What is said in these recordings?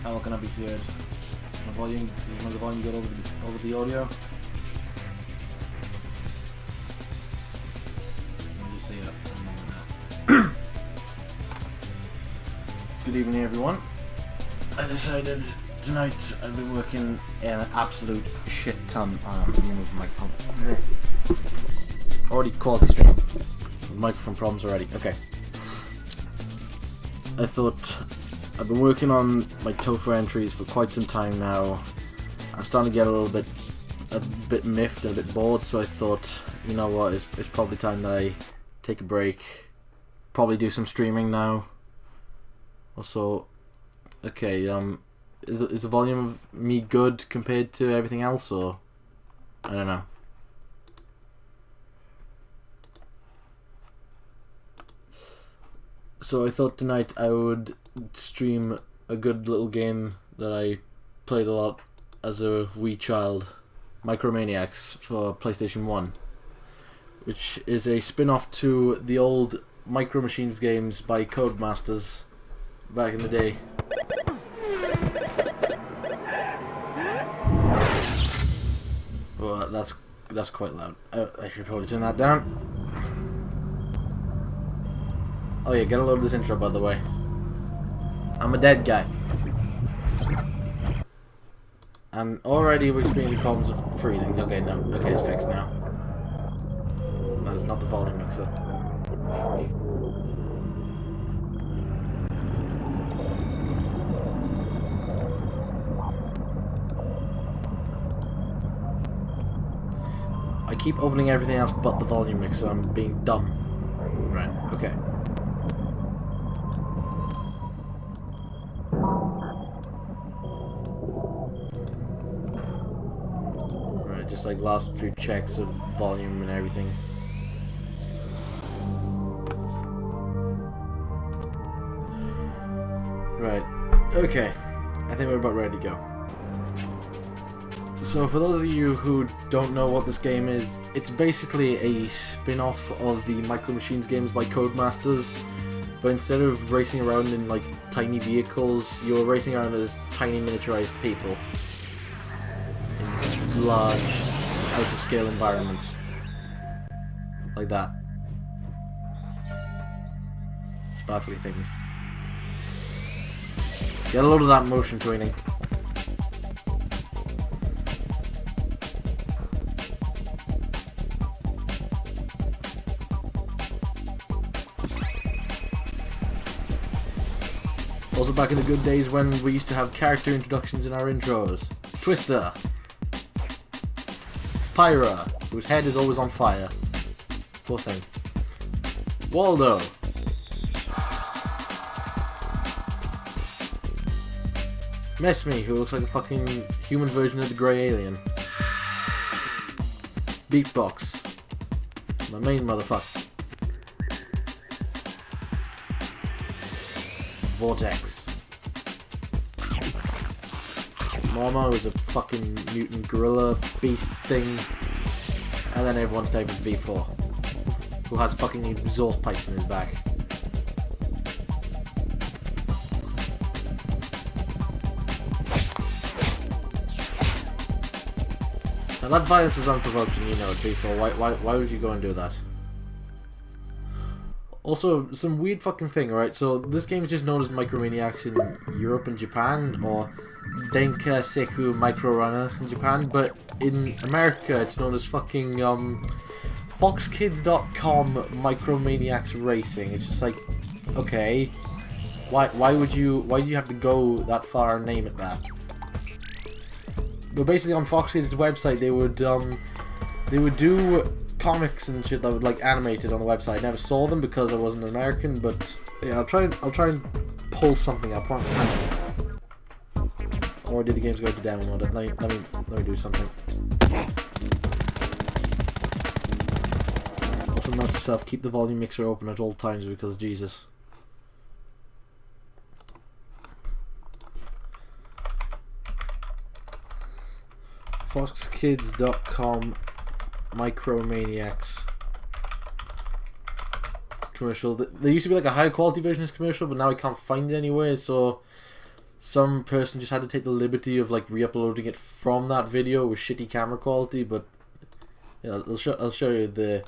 How can I be heard? My volume, is the volume good over the audio? Let me just see it. Good evening, everyone. I decided tonight I've been working an absolute shit ton on the microphone. Already quality stream. Microphone problems already. Okay. I thought I've been working on my TOEFL entries for quite some time now. I'm starting to get a bit miffed and a bit bored, so I thought, you know what, it's probably time that I take a break. Probably do some streaming now. Also, okay, is the volume of me good compared to everything else, or I don't know. So I thought tonight I would stream a good little game that I played a lot as a wee child, Maniacs for PlayStation 1, which is a spin-off to the old Micro Machines games by Codemasters back in the day. Well, that's quite loud. I should probably turn that down. Oh yeah, get a load of this intro, by the way. I'm a dead guy. And already we're experiencing problems of freezing. Okay, no. Okay, it's fixed now. That is not the volume mixer. I keep opening everything else but the volume mixer. I'm being dumb. Right, okay. Just like last few checks of volume and everything. Right, okay. I think we're about ready to go. So for those of you who don't know what this game is, it's basically a spin-off of the Micro Machines games by Codemasters, but instead of racing around in like tiny vehicles, you're racing around as tiny miniaturized people. Large, out-of-scale environments. Like that. Sparkly things. Get a load of that motion training. Also back in the good days when we used to have character introductions in our intros. Twister. Pyra, whose head is always on fire. Poor thing. Waldo. Messme, who looks like a fucking human version of the grey alien. Beatbox. My main motherfucker. Vortex. Momo is a fucking mutant gorilla beast thing. And then everyone's favourite V4, who has fucking exhaust pipes in his back. Now that violence was unprovoked, and you know it, V4. Why would you go and do that? Also, some weird fucking thing, right? So this game is just known as Micromaniacs in Europe and Japan, or Denka Seku Micro Runner in Japan, but in America it's known as fucking foxkids.com Micromaniacs Racing. It's just like, okay, why do you have to go that far and name it that? But basically on Fox Kids' website they would do comics and shit that would like animated on the website. I never saw them because I wasn't American, but yeah, I'll try and pull something up. Or did the games go to demo mode? Let me do something. Also note to self, keep the volume mixer open at all times because Jesus. Foxkids.com Micromaniacs. commercial. There used to be like a higher quality version of this commercial, but now I can't find it anywhere, so some person just had to take the liberty of like re-uploading it from that video with shitty camera quality. But yeah, I'll show you the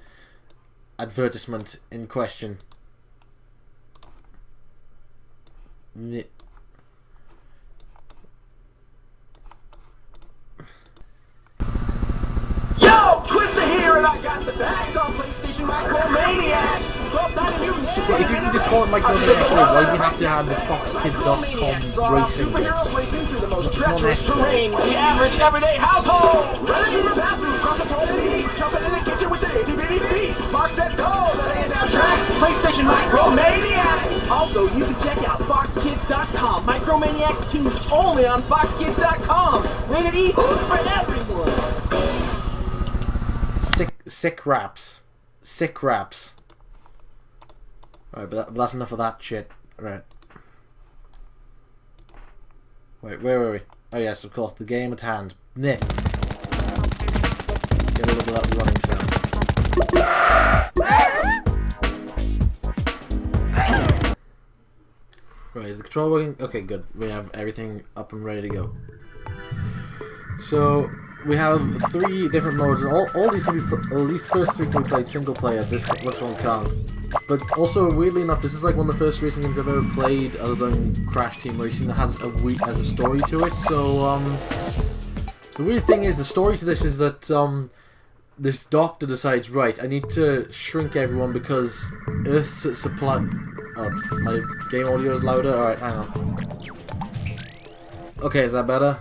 advertisement in question. Twister here, and I got the facts on PlayStation Maniacs. Drop that and you if you can just call it Maniacally, why do you have to have the FoxKids.com racing superheroes racing through the most treacherous terrain the average everyday household. Running through the bathroom, cross the toilet heat, jumping in the kitchen with the itty bitty feet. Box that doll, laying down tracks. PlayStation Maniacs. Also, you can check out FoxKids.com. Maniacs tunes only on FoxKids.com. Rated E for everyone. Sick raps. Alright, but that's enough of that shit. Right. Wait, where were we? Oh yes, of course, the game at hand. Nah. Get a little of that running sound. Right, is the control working? Okay, good. We have everything up and ready to go. So we have 3 different modes, and all these can be, at least the first 3 can be played single player. This one can't. But also, weirdly enough, this is like one of the first racing games I've ever played, other than Crash Team Racing, that has a story to it. So the weird thing is, the story to this is that this doctor decides, right, I need to shrink everyone because Earth's supply. Oh, my game audio is louder. All right, hang on. Okay, is that better?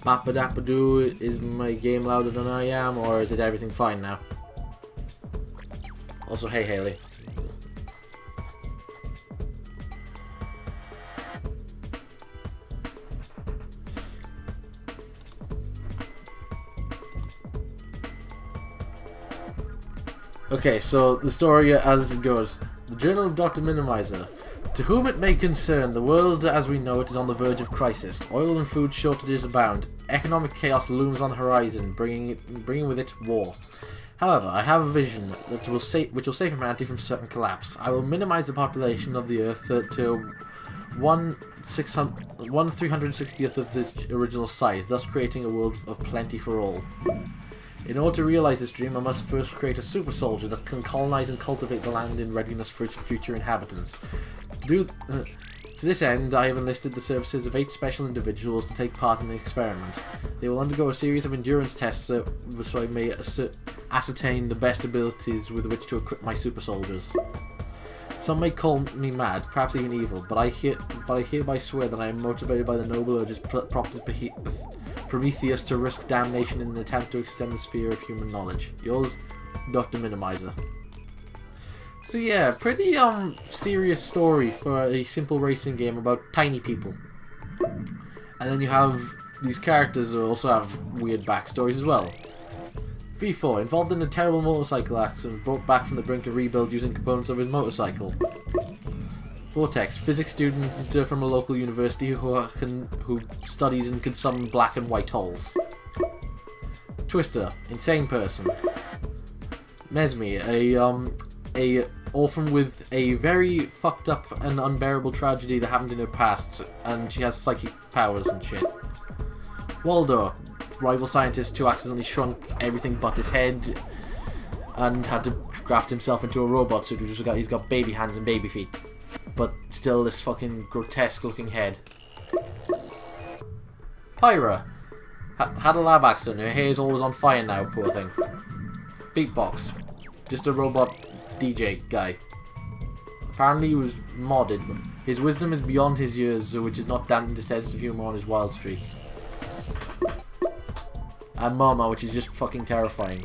Bappadappadoo, is my game louder than I am, or is it everything fine now? Also, hey Haley. Okay, so the story as it goes. The Journal of Dr. Minimizer. To whom it may concern, the world as we know it is on the verge of crisis. Oil and food shortages abound. Economic chaos looms on the horizon, bringing with it war. However, I have a vision which will save humanity from certain collapse. I will minimize the population of the Earth to 1/360th of this original size, thus creating a world of plenty for all. In order to realize this dream, I must first create a super soldier that can colonize and cultivate the land in readiness for its future inhabitants. To this end, I have enlisted the services of 8 special individuals to take part in the experiment. They will undergo a series of endurance tests so I may ascertain the best abilities with which to equip my super soldiers. Some may call me mad, perhaps even evil, but I hereby swear that I am motivated by the noble urges prompted Prometheus to risk damnation in an attempt to extend the sphere of human knowledge. Yours, Dr. Minimizer. So yeah, pretty serious story for a simple racing game about tiny people. And then you have these characters who also have weird backstories as well. V4, involved in a terrible motorcycle accident, brought back from the brink of rebuild using components of his motorcycle. Vortex, physics student from a local university who studies and can summon black and white holes. Twister, insane person. Nesme, a orphan with a very fucked up and unbearable tragedy that happened in her past, and she has psychic powers and shit. Waldo, rival scientist who accidentally shrunk everything but his head and had to graft himself into a robot suit, he's got baby hands and baby feet. But still this fucking grotesque looking head. Pyra. Had a lab accident, her hair is always on fire now, poor thing. Beatbox. Just a robot DJ guy. Apparently he was modded. His wisdom is beyond his years, which is not dampened his sense of humour on his wild streak. And Mama, which is just fucking terrifying.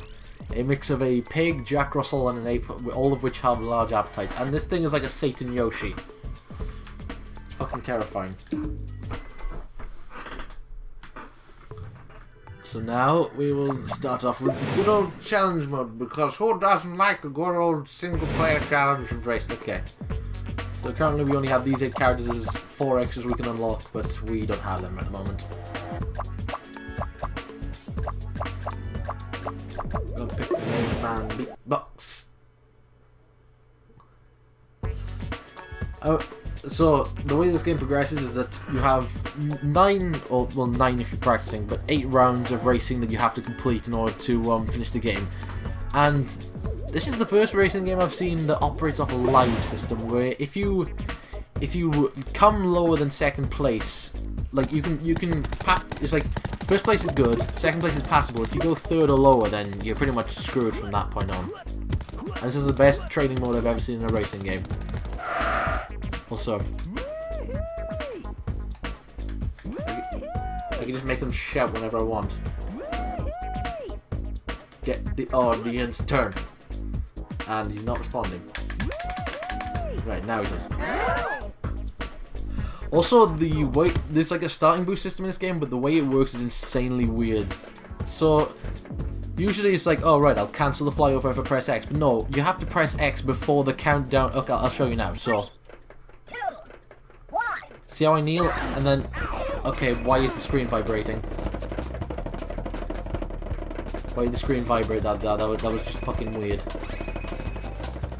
A mix of a pig, Jack Russell, and an ape, all of which have large appetites. And this thing is like a Satan Yoshi. It's fucking terrifying. So now we will start off with the good old challenge mode, because who doesn't like a good old single player challenge race? Okay. So currently we only have these 8 characters as 4 extras we can unlock, but we don't have them at the moment. I'll pick the name Man beatbox. So the way this game progresses is that you have 9 if you're practicing, but 8 rounds of racing that you have to complete in order to finish the game. And this is the first racing game I've seen that operates off a live system, where if you come lower than second place, like it's like first place is good, second place is passable. If you go third or lower, then you're pretty much screwed from that point on. And this is the best training mode I've ever seen in a racing game. Also, I can just make them shout whenever I want. Begins turn, and he's not responding. Right, now he does. Also, the way there's like a starting boost system in this game, but the way it works is insanely weird. So usually it's like, oh right, I'll cancel the flyover if I press X, but no, you have to press X before the countdown. Okay, I'll show you now. So see how I kneel, and then okay, why is the screen vibrating? Why did the screen vibrate? That was just fucking weird.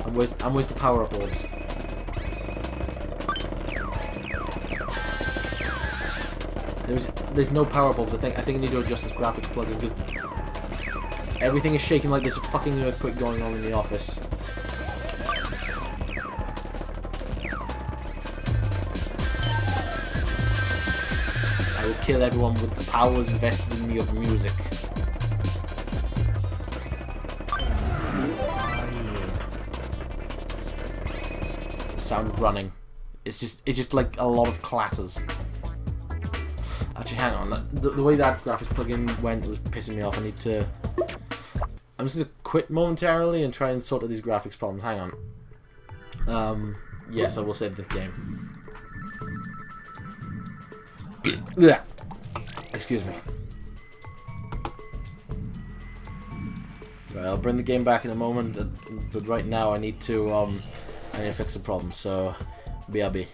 And where's the power up orbs? There's no power bulbs. I think I need to adjust this graphics plugin because everything is shaking like there's a fucking earthquake going on in the office. I will kill everyone with the powers invested in me of music. The sound of running. It's just like a lot of clatters. Actually, hang on. The way that graphics plugin went was pissing me off. I'm just gonna quit momentarily and try and sort out these graphics problems. Hang on. Yes, I will save this game. Excuse me. Right, I'll bring the game back in a moment, but right now I need to fix the problem. So, BRB.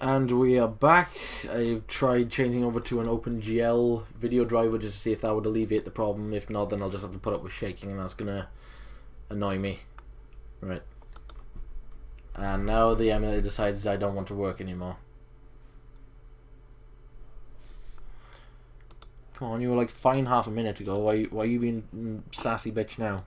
And we are back. I've tried changing over to an OpenGL video driver just to see if that would alleviate the problem. If not, then I'll just have to put up with shaking, and that's gonna annoy me. Right. And now the emulator decides I don't want to work anymore. Come on, you were like fine half a minute ago. Why are you being sassy bitch now?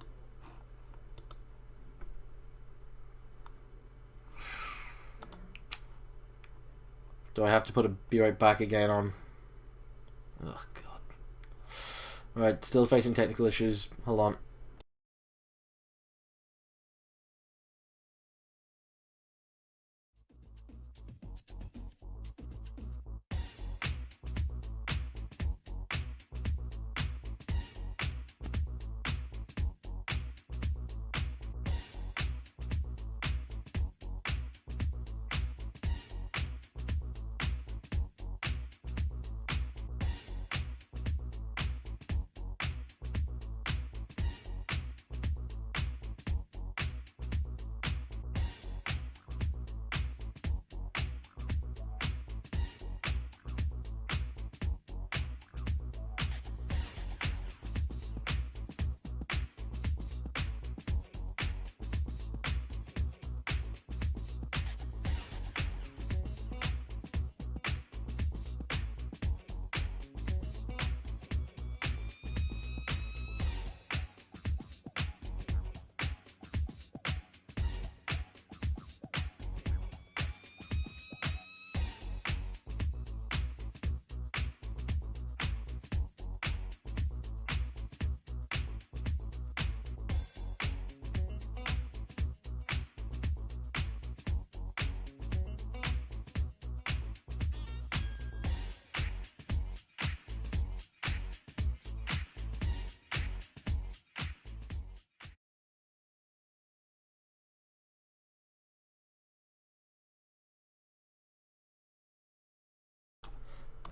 Do I have to put a be right back again on? Oh god. Right, still facing technical issues. Hold on.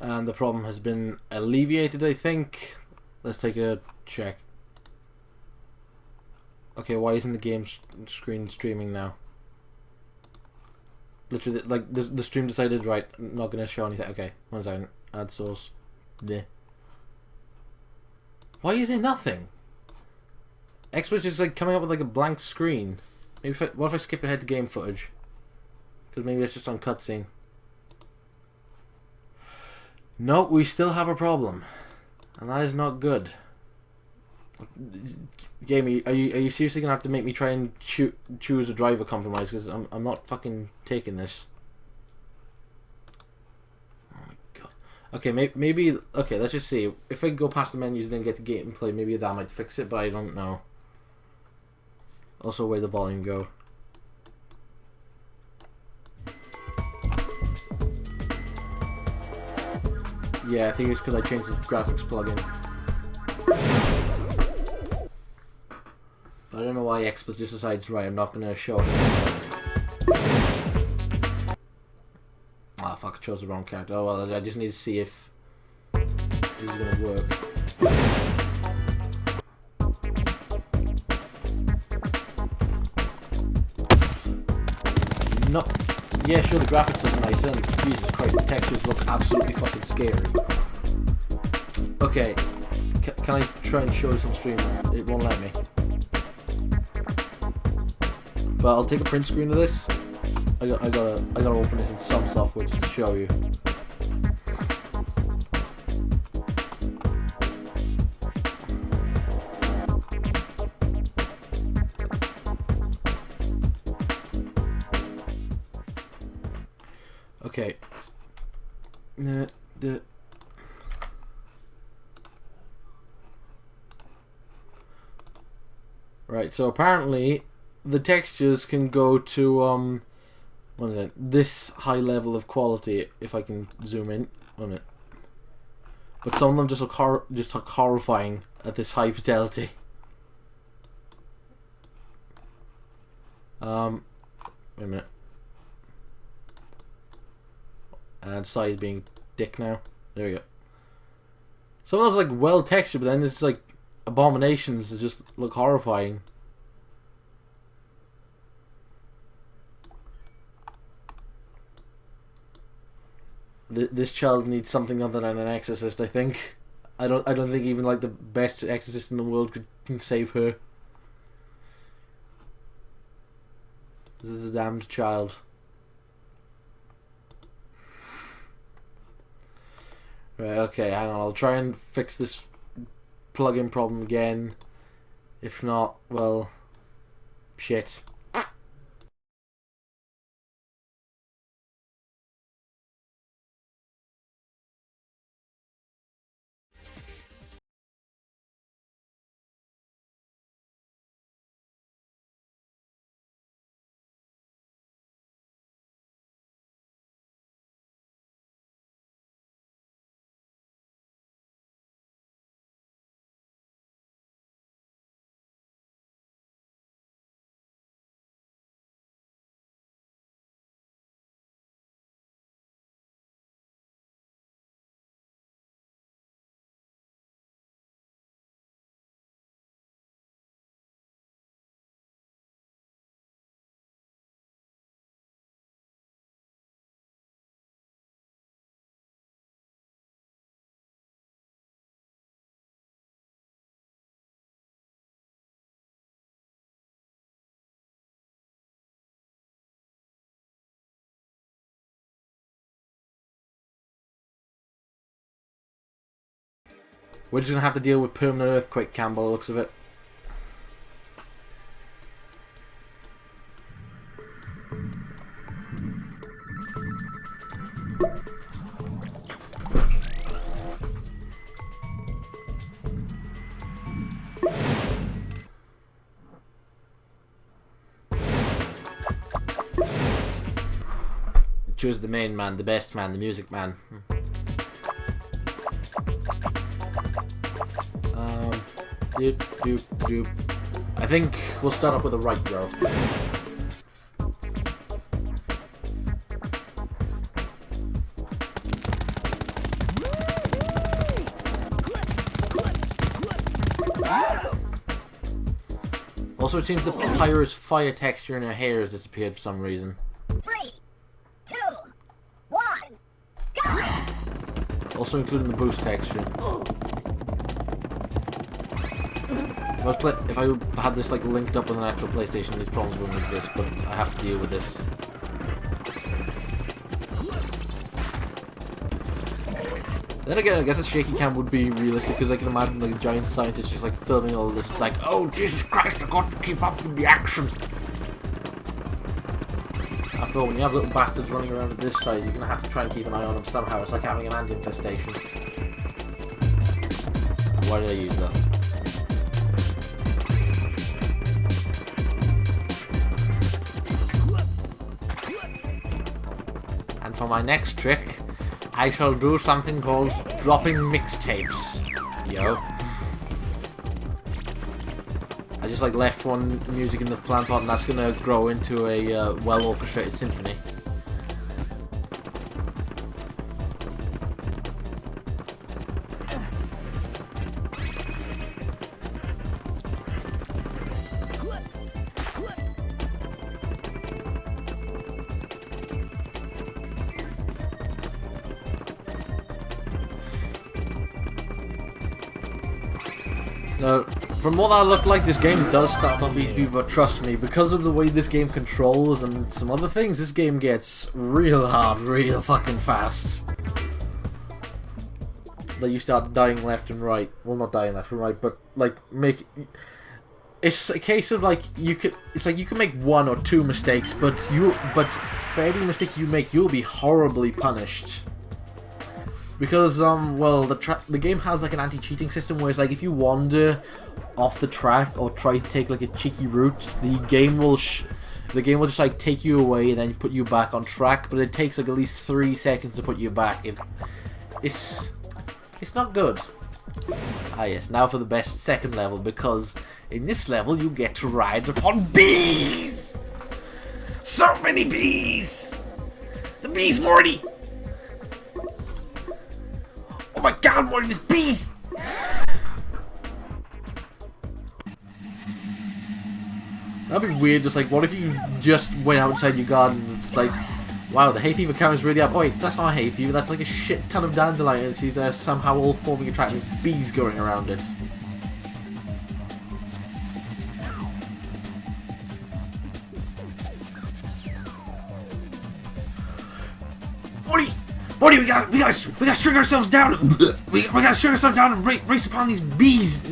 And the problem has been alleviated, I think. Let's take a check. Okay, why isn't the game screen streaming now? Literally, like, the stream decided, right, I'm not going to show anything. Okay, 1 second. Add source. Bleh. Why is there nothing? Xbox is like coming up with like a blank screen. Maybe what if I skip ahead to game footage? Because maybe it's just on cutscene. No, we still have a problem. And that is not good. Jamie, are you seriously gonna have to make me try and choose a driver compromise? Because I'm not fucking taking this. Oh my god. Okay, maybe okay. Let's just see. If I go past the menus and then get to gameplay, maybe that might fix it. But I don't know. Also, where the volume go? Yeah, I think it's because I changed the graphics plugin. I don't know why XSplit just decides, right, I'm not going to show it. Ah, fuck, I chose the wrong character. Oh well, I just need to see if this is going to work. No. Yeah, sure, the graphics look nice, and Jesus Christ, the textures look absolutely fucking scary. Okay, can I try and show some stream? It won't let me. But I'll take a print screen of this. I gotta open this in some software just to show you. Okay. Right, so apparently the textures can go to what is it? This high level of quality if I can zoom in on it. But some of them just look horrifying at this high fidelity. Wait a minute. And size being dick now. There we go. Some of those like well textured, but then it's like abominations that just look horrifying. This child needs something other than an exorcist, I think. I don't think even like the best exorcist in the world can save her. This is a damned child. Right, okay, hang on, I'll try and fix this plugin problem again. If not, well, shit. We're just gonna have to deal with permanent earthquake cam by the looks of it. Choose the main man, the best man, the music man. I think we'll start off with a right row. Also, it seems the Pyro's fire texture in her hair has disappeared for some reason. 3, 2, 1, go! Also including the boost texture. If I had this like linked up on an actual PlayStation, these problems wouldn't exist, but I have to deal with this. Then again, I guess a shaky cam would be realistic, because I can imagine like a giant scientist just like filming all of this. It's like, oh Jesus Christ, I've got to keep up with the action. After all, when you have little bastards running around at this size, you're gonna have to try and keep an eye on them somehow. It's like having an ant infestation. Why did I use that? And for my next trick, I shall do something called dropping mixtapes. Yo. I just like left one music in the plant pot, and that's gonna grow into a well orchestrated symphony. Now, from what that looked like, this game does start off easy, but trust me, because of the way this game controls and some other things, this game gets real hard, real fucking fast. Like, you start dying left and right. Well, not dying left and right, but, like, it's a case of, like, it's like you can make one or two mistakes, but for every mistake you make, you'll be horribly punished. Because, well, the game has, like, an anti-cheating system where it's, like, if you wander off the track or try to take, like, a cheeky route, the game will just, like, take you away and then put you back on track, but it takes, like, at least 3 seconds to put you back. It's not good. Ah, yes, now for the best second level, because in this level you get to ride upon bees! So many bees! The bees, Morty! Oh my god, Morty, there's bees! That'd be weird, just like, what if you just went outside your garden and it's like, wow, the hay fever count is really up. Oh wait, that's not hay fever, that's like a shit ton of dandelions. He's somehow all forming a track, there's bees going around it. Morty, we gotta string ourselves down. We gotta string ourselves down and race upon these bees.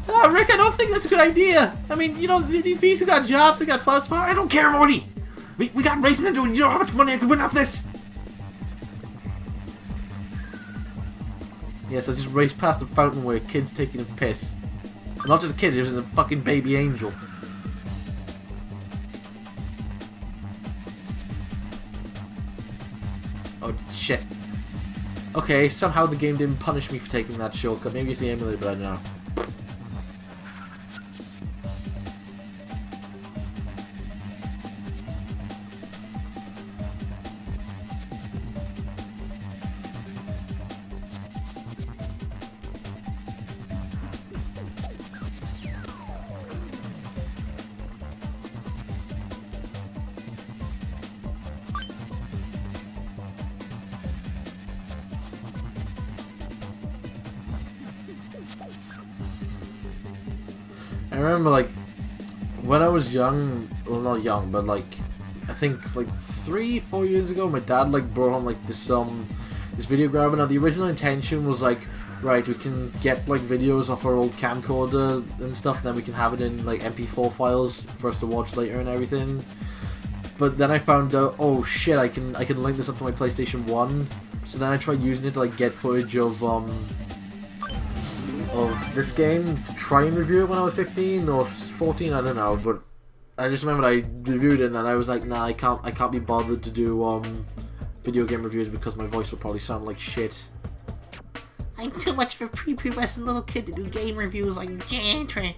Oh, Rick, I don't think that's a good idea. I mean, you know, these bees have got jobs, they got flowers. I don't care, Morty. We got racing to do. You know how much money I could win off this? Yes, I just raced past the fountain where a kid's taking a piss. Not just a kid, it was a fucking baby angel. Oh, shit. Okay, somehow the game didn't punish me for taking that shortcut. Maybe it's the emulator, but I don't know. I remember, like, when I was young, well, not young, but, like, I think, like, 3-4 years ago, my dad, like, brought home, like, this video grabber. Now, the original intention was, like, right, we can get, like, videos off our old camcorder and stuff, and then we can have it in, like, MP4 files for us to watch later and everything. But then I found out, oh, shit, I can link this up to my PlayStation 1, so then I tried using it to, like, get footage of this game to try and review it when I was 15 or 14, I don't know, but I just remember I reviewed it and then I was like, nah, I can't be bothered to do video game reviews because my voice will probably sound like shit. I'm too much of a prepubescent little kid to do game reviews like Jantry.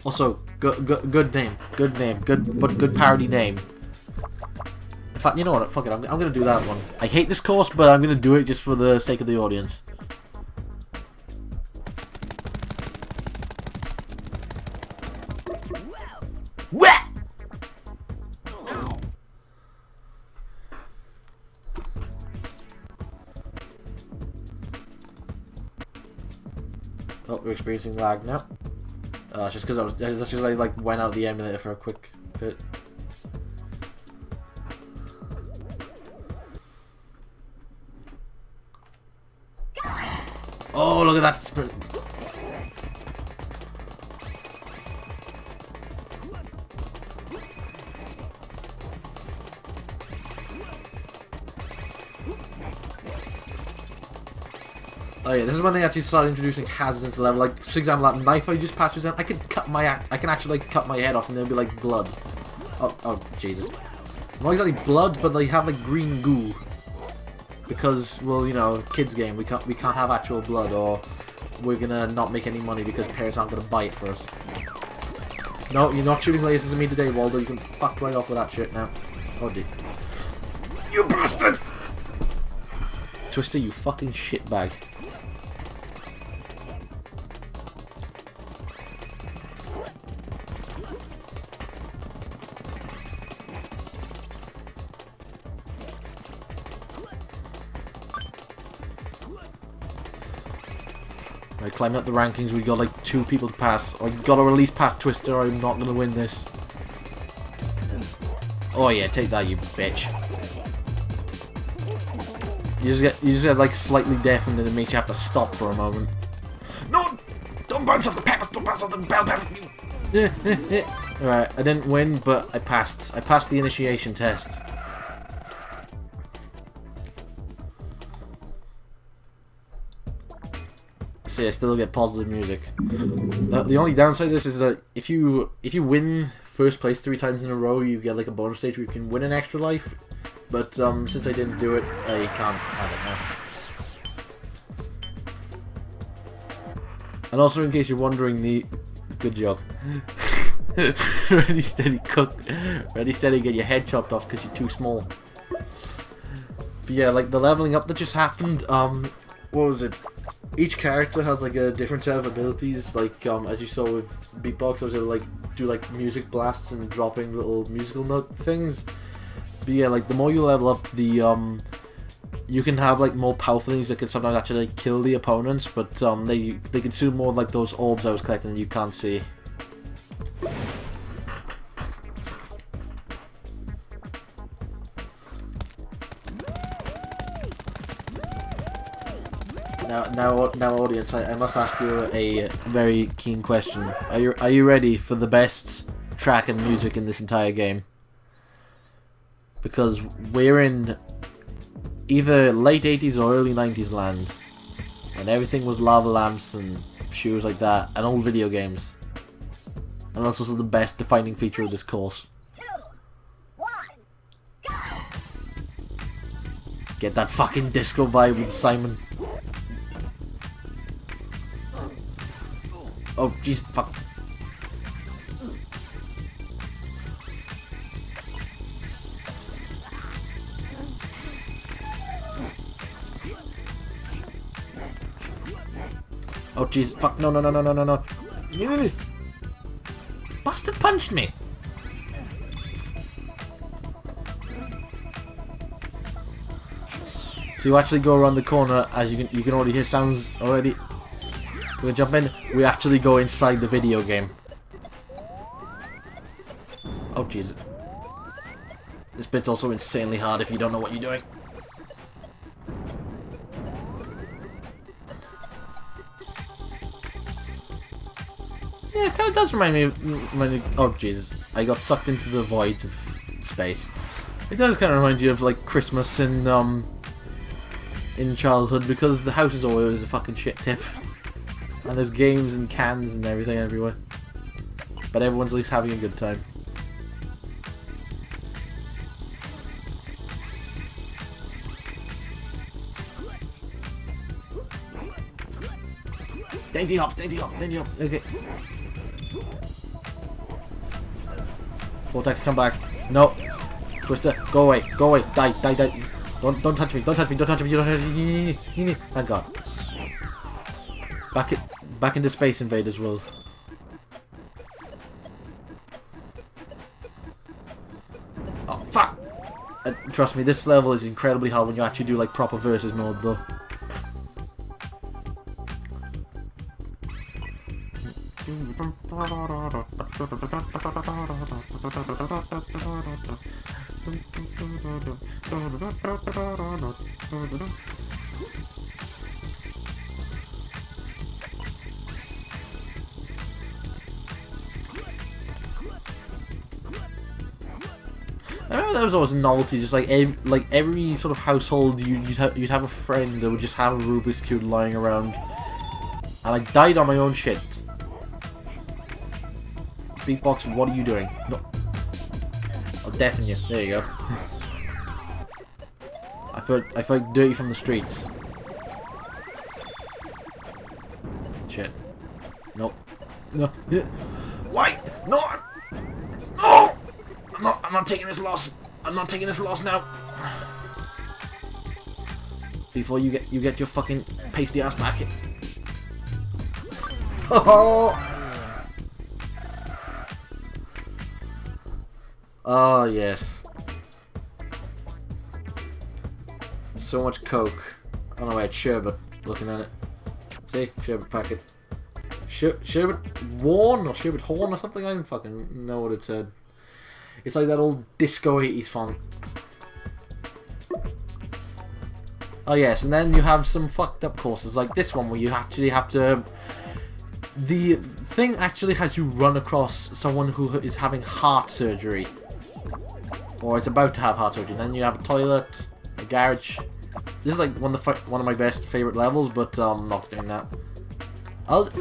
Also, Good name. Good name. Good parody name. In fact, you know what? Fuck it. I'm gonna do that one. I hate this course, but I'm gonna do it just for the sake of the audience. Wah! Oh, we're experiencing lag now. It's just because I like went out the emulator for a quick bit. Oh, look at that sprint! Oh yeah, this is when they actually started introducing hazards into the level. Like, for example, that knife I just patches in, I can actually like cut my head off and there'll be like blood. Oh Jesus! Not exactly blood, but they have like green goo. Because, well, you know, kids game, we can't have actual blood, or we're gonna not make any money because parents aren't gonna buy it for us. No, you're not shooting lasers at me today, Waldo. You can fuck right off with that shit now. Oh dear. You bastard! Twister, you fucking shitbag. Right, climbing up the rankings, we got like 2 people to pass. Or you gotta at least pass Twister, or I'm not gonna win this. Oh yeah, take that, you bitch. You just get like slightly deafened and it makes you have to stop for a moment. No! Don't bounce off the peppers! Don't bounce off the bell peppers! Alright, I didn't win, but I passed. I passed the initiation test. See, I still get positive music. The only downside of this is that if you win first place 3 times in a row, you get like a bonus stage where you can win an extra life. But since I didn't do it, I can't have it now. And also, in case you're wondering, good job. Ready, steady, cook. Ready, steady, get your head chopped off because you're too small. But yeah, like the leveling up that just happened. What was it? Each character has like a different set of abilities. Like as you saw with Beatbox, I was able to like do like music blasts and dropping little musical note things. But yeah, like the more you level up, the you can have like more powerful things that can sometimes actually like, kill the opponents. But they consume more of, like those orbs I was collecting that you can't see. Now, audience, I must ask you a very keen question. Are you ready for the best track and music in this entire game? Because we're in either late 80s or early 90s land, and everything was lava lamps and shoes like that, and old video games. And that's also the best defining feature of this course. 2, 1, go! Get that fucking disco vibe with Simon. Oh, jeez, fuck. Oh, jeez, fuck, no. Bastard punched me! So you actually go around the corner, as you can already hear sounds already. We're gonna jump in. We actually go inside the video game. Oh jeez. This bit's also insanely hard if you don't know what you're doing. Yeah, it kind of does remind me of... Oh Jesus. I got sucked into the voids of space. It does kind of remind you of like Christmas in childhood, because the house is always a fucking shit tip. And there's games and cans and everything everywhere. But everyone's at least having a good time. Dainty hop, dainty hop, dainty hop. Okay. Vortex, come back. No. Twister, go away. Go away. Die, die, die. Don't touch me. Don't touch me. Don't touch me. Don't touch me. Thank God. Back into Space Invaders world. Oh fuck! Trust me, this level is incredibly hard when you actually do like proper versus mode though. I remember there was always a novelty, just like every sort of household you'd have a friend that would just have a Rubik's Cube lying around, and I died on my own shit. Beatbox, what are you doing? No, I'll deafen you. There you go. I felt dirty from the streets. Shit. Nope. No. Why? No. No. I'm not taking this loss. I'm not taking this loss now. Before you get your fucking pasty ass back. Oh. Oh yes. So much Coke. Oh no, wait, sherbet. Looking at it. See, sherbet packet. Sherbet worn or sherbet horn or something. I don't fucking know what it said. It's like that old disco 80s font. Oh yes, and then you have some fucked up courses like this one where you actually have to... The thing actually has you run across someone who is having heart surgery. Or is about to have heart surgery. Then you have a toilet, a garage. This is like one of my best favourite levels, but I'm not doing that. I'll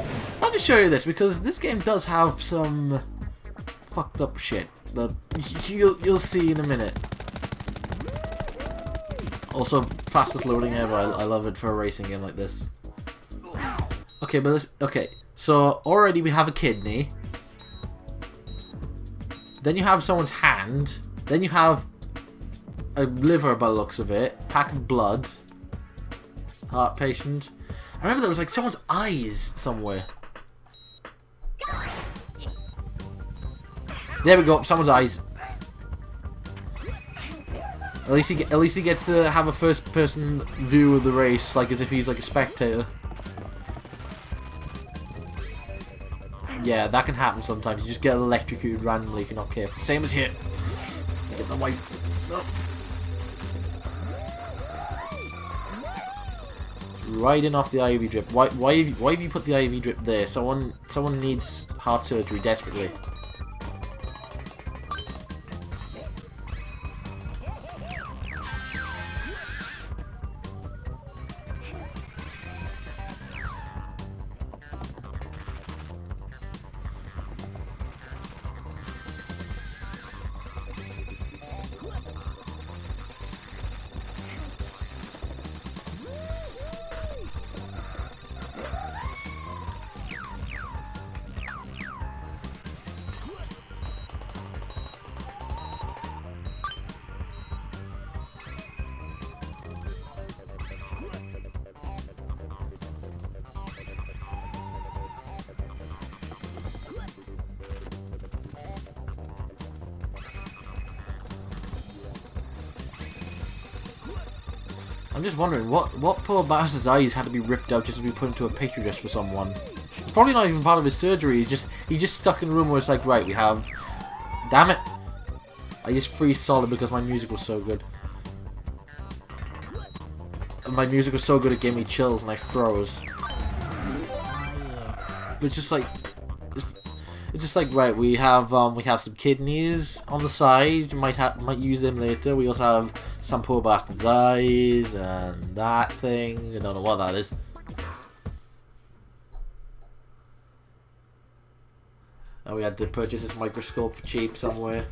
just show you this, because this game does have some fucked up shit that you'll see in a minute. Also, fastest loading ever. I love it for a racing game like this. Okay, but okay. So already we have a kidney. Then you have someone's hand. Then you have a liver by the looks of it. Pack of blood. Heart patient. I remember there was like someone's eyes somewhere. There we go. Someone's eyes. At least he gets to have a first-person view of the race, like as if he's like a spectator. Yeah, that can happen sometimes. You just get electrocuted randomly if you're not careful. Same as here. Get the white. No. Right in off the IV drip. Why have you put the IV drip there? Someone needs heart surgery desperately. I'm just wondering what poor bastard's eyes had to be ripped out just to be put into a petri dish for someone. It's probably not even part of his surgery. He just stuck in a room where it's like, right, we have. Damn it! I just freeze solid because my music was so good. And my music was so good it gave me chills and I froze. But it's just like. It's just like, right, we have some kidneys on the side. Might use them later. We also have some poor bastard's eyes and that thing. I don't know what that is. And we had to purchase this microscope for cheap somewhere.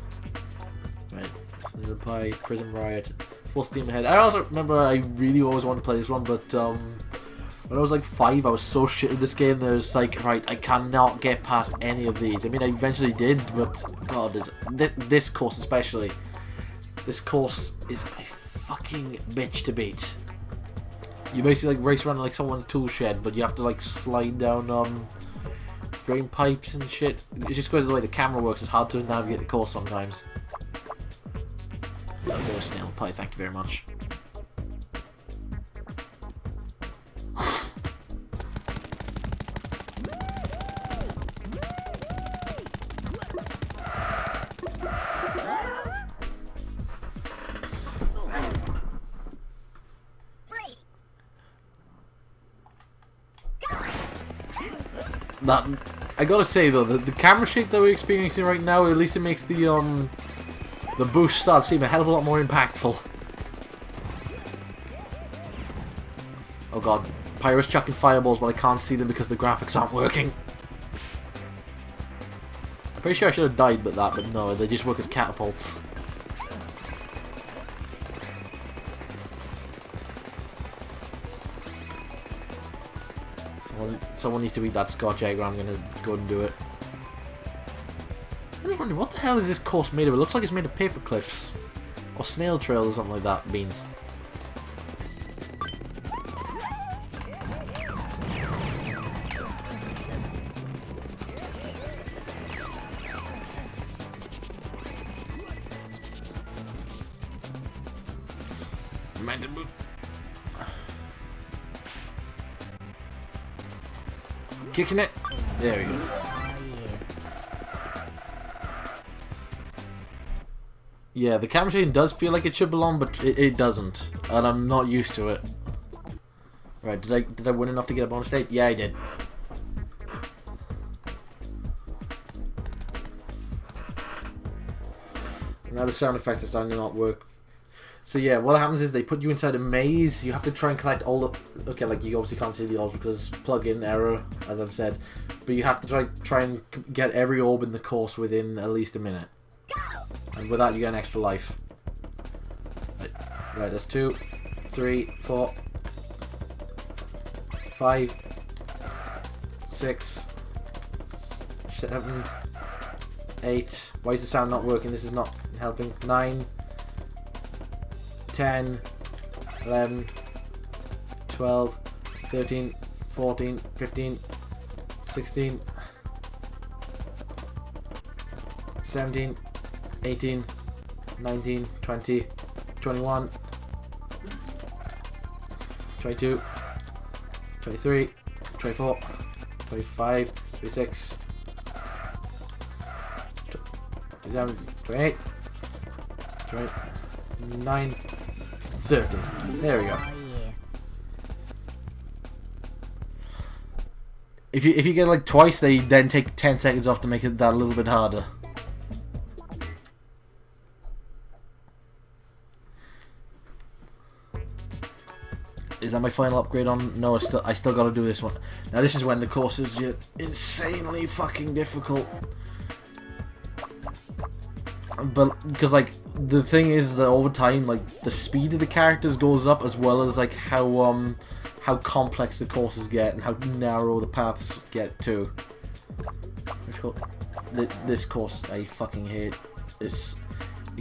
Right, Cinnamon Pie, Prism Riot, full steam ahead. I also remember I really always wanted to play this one, but when When I was like 5, I was so shit at this game that I was like, right, I cannot get past any of these. I mean, I eventually did, but God, this course especially. This course is a fucking bitch to beat. You basically like race around like someone's tool shed, but you have to like slide down drain pipes and shit. It's just because of the way the camera works, it's hard to navigate the course sometimes. No snail pie, thank you very much. That, I gotta say though, the camera shake that we're experiencing right now, at least it makes the boost start seem a hell of a lot more impactful. Oh god, Pyro's chucking fireballs, but I can't see them because the graphics aren't working. I'm pretty sure I should have died with that, but no, they just work as catapults. Someone needs to eat that Scotch egg, or I'm gonna go and do it. I'm just wondering, what the hell is this course made of? It looks like it's made of paper clips. Or snail trails or something like that. Beans. Kicking it. There we go. Yeah, the camera shading does feel like it should belong, but it doesn't, and I'm not used to it. Right, did I win enough to get a bonus state? Yeah, I did. Now the sound effects are starting to not work. So yeah, what happens is they put you inside a maze. You have to try and collect all the... Okay, like you obviously can't see the orbs because plug-in error, as I've said. But you have to try and get every orb in the course within at least a minute. And with that you get an extra life. Right, that's 2, 3, 4, 5, 6, 7, 8. Why is the sound not working? This is not helping. 9, 10, 11, 12, 13, 14, 15, 16, 17, 18, 19, 20, 21, 22, 23, 24, 25, 26, 27, 28, 29, 30. There we go. If you get like twice, they then take 10 seconds off to make it that a little bit harder. Is that my final upgrade on? No, I still got to do this one. Now this is when the course is insanely fucking difficult. But because like the thing is that over time, like the speed of the characters goes up as well as like how complex the courses get and how narrow the paths get too. This course I fucking hate. It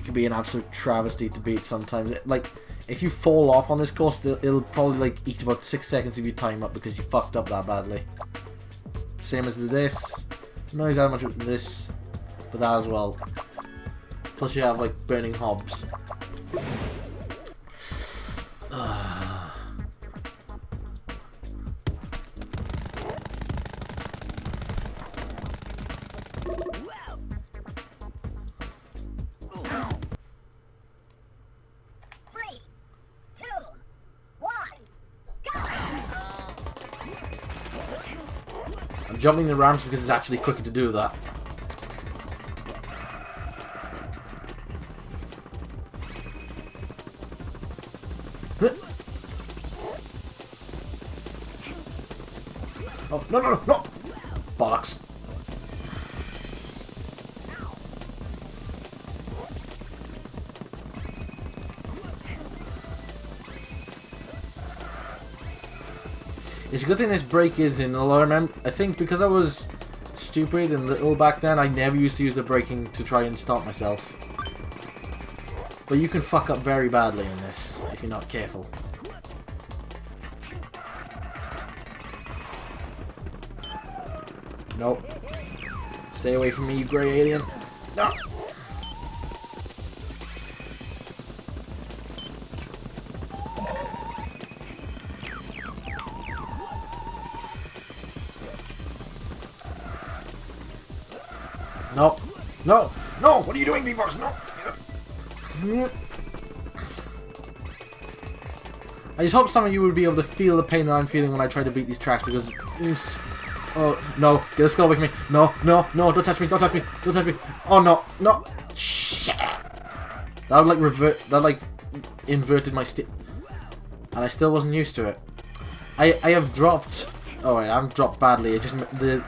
can be an absolute travesty to beat sometimes. Like if you fall off on this course, it'll probably like eat about 6 seconds of your time up because you fucked up that badly. Same as this. Not as much with this, but that as well. Plus you have like burning hobs. I'm jumping the ramps because it's actually quicker to do that. Oh, no! Bollocks. It's a good thing this brake is in. I think because I was stupid and little back then, I never used to use the braking to try and stop myself. But you can fuck up very badly in this if you're not careful. Nope. Stay away from me, you grey alien. No! No! No! No! What are you doing, B-Box? No! I just hope some of you would be able to feel the pain that I'm feeling when I try to beat these tracks, because it's... Oh, no. Get the skull away from me. No, no, no. Don't touch me. Don't touch me. Don't touch me. Oh, no. No. Shit. That would, like, inverted my stick. And I still wasn't used to it. I have dropped... Oh, wait. I haven't dropped badly. It just... The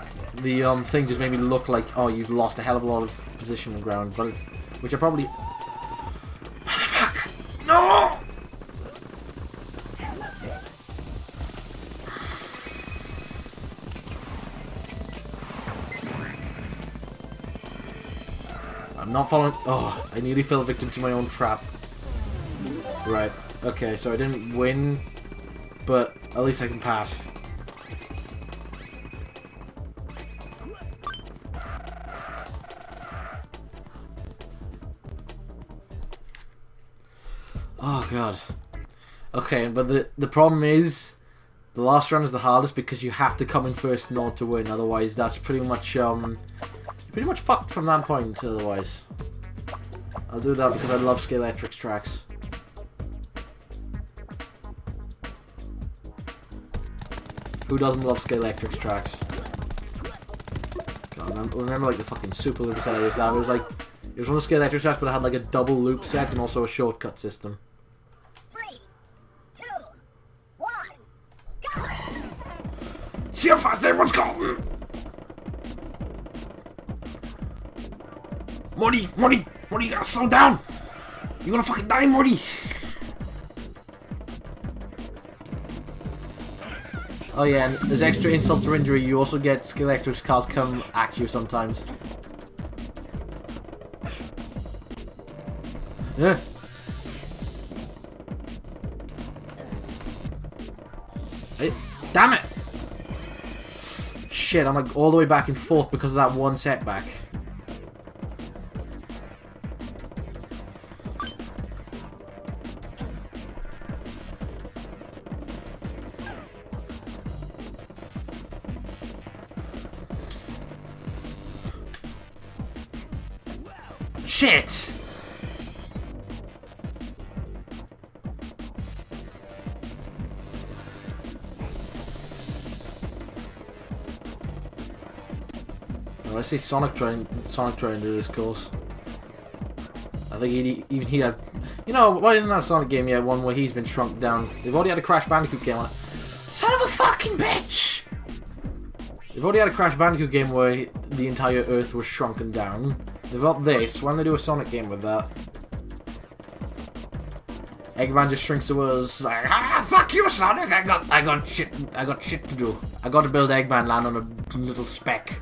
thing just made me look like, oh, you've lost a hell of a lot of position on the ground. But... Which I probably... What the fuck? No! I'm not following... Oh, I nearly fell victim to my own trap. Right. Okay, so I didn't win, but at least I can pass. Oh, God. Okay, but the problem is, the last round is the hardest because you have to come in first in order to win. Otherwise, that's pretty much, pretty much fucked from that point, otherwise. I'll do that because I love Scalextric tracks. Who doesn't love Scalextric tracks? God, remember like the fucking super loop set I used to have? It was like, it was one of the Scalextric tracks, but it had like a double loop set and also a shortcut system. 3, 2, 1, go! See how fast everyone's going! Morty, you gotta slow down! You're gonna fucking die, Morty! Oh yeah, and as extra insult to injury, you also get Scalextric's cars come at you sometimes. Yeah. Hey, damn it! Shit, I'm like all the way back and forth because of that one setback. Shit! Well, let's see Sonic trying to do this course. I think even he had... You know, why isn't that Sonic game yet one where he's been shrunk down? They've already had a Crash Bandicoot game on it. Son of a fucking bitch! They've already had a Crash Bandicoot game where the entire Earth was shrunken down. They've got this. Why don't they do a Sonic game with that? Eggman just shrinks the world like, ah, fuck you, Sonic! I got shit to do. I got to build Eggman land on a little speck.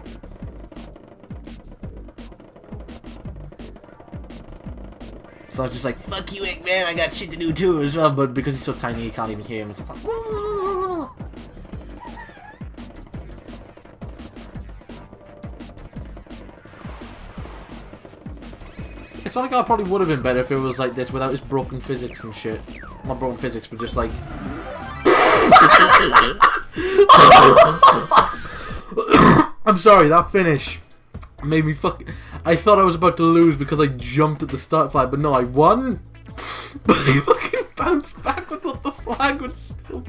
Sonic's just like, fuck you, Eggman! I got shit to do too as well. But because he's so tiny, he can't even hear him. It's like, Sonic Art probably would have been better if it was like this without his broken physics and shit. Not broken physics, but just like... I'm sorry, that finish made me fuck... I thought I was about to lose because I jumped at the start flag, but no, I won! But I fucking bounced backwards off the flag was still...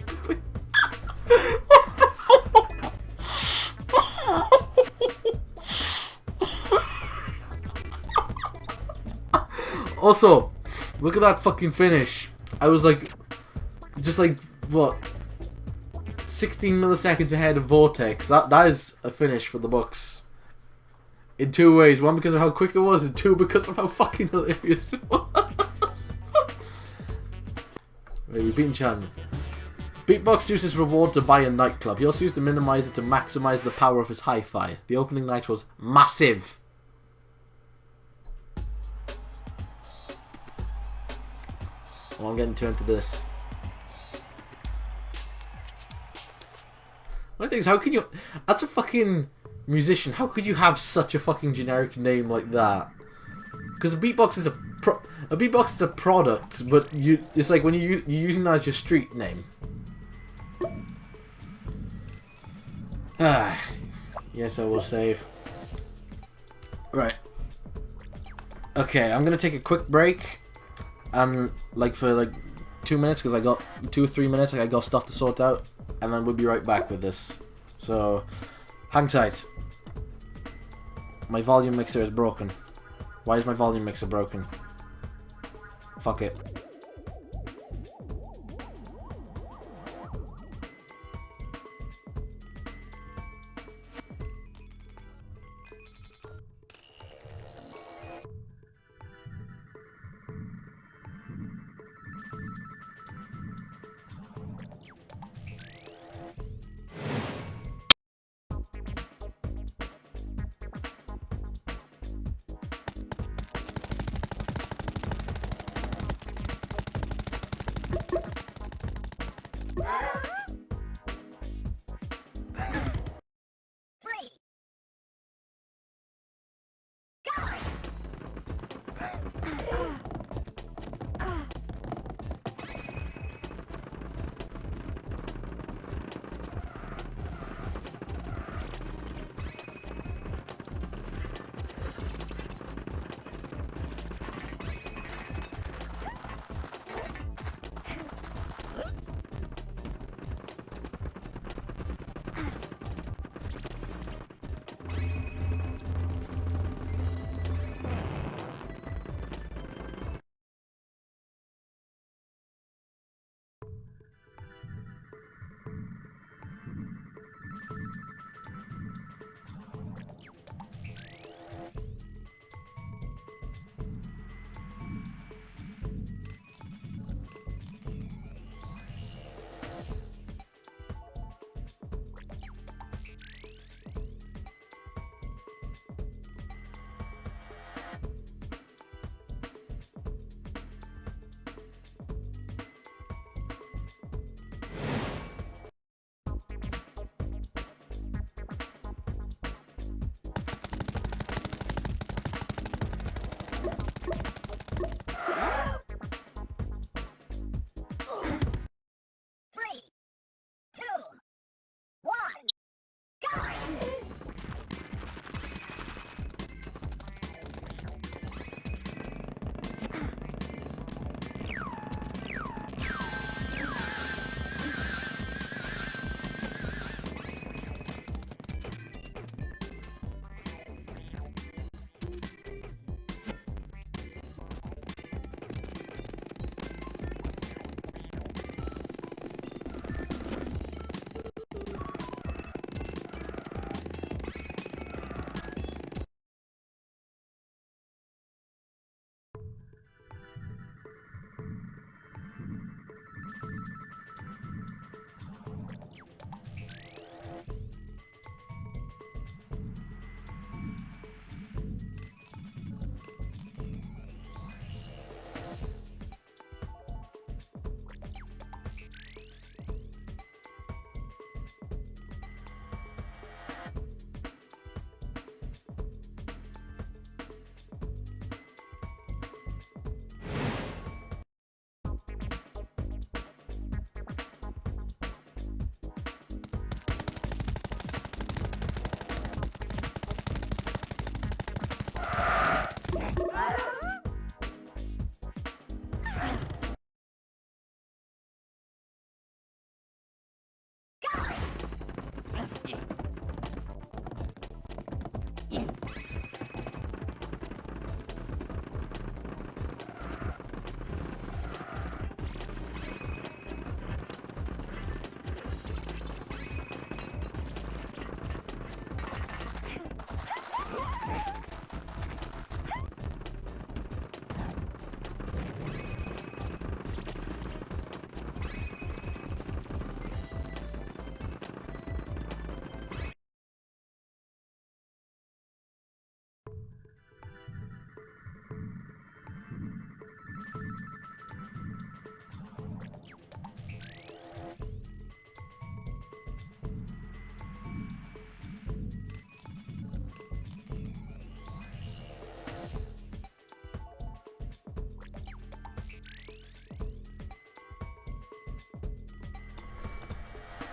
Also, look at that fucking finish. I was like, just like, what, 16 milliseconds ahead of Vortex. That is a finish for the books. In two ways. One, because of how quick it was, and two, because of how fucking hilarious it was. Wait, we've beaten Chapman. Beatbox uses reward to buy a nightclub. He also used the minimizer to maximize the power of his hi-fi. The opening night was massive. Well, I'm getting too into this. One of the things, how can you... As a fucking musician, how could you have such a fucking generic name like that? Because a beatbox is a beatbox is a product, but it's like when you're using that as your street name. Ah, yes, I will save. Right. Okay, I'm gonna take a quick break. Like for like 2 minutes, because I got 2 or 3 minutes. I got stuff to sort out, and then we'll be right back with this. So, hang tight. My volume mixer is broken. Why is my volume mixer broken? Fuck it.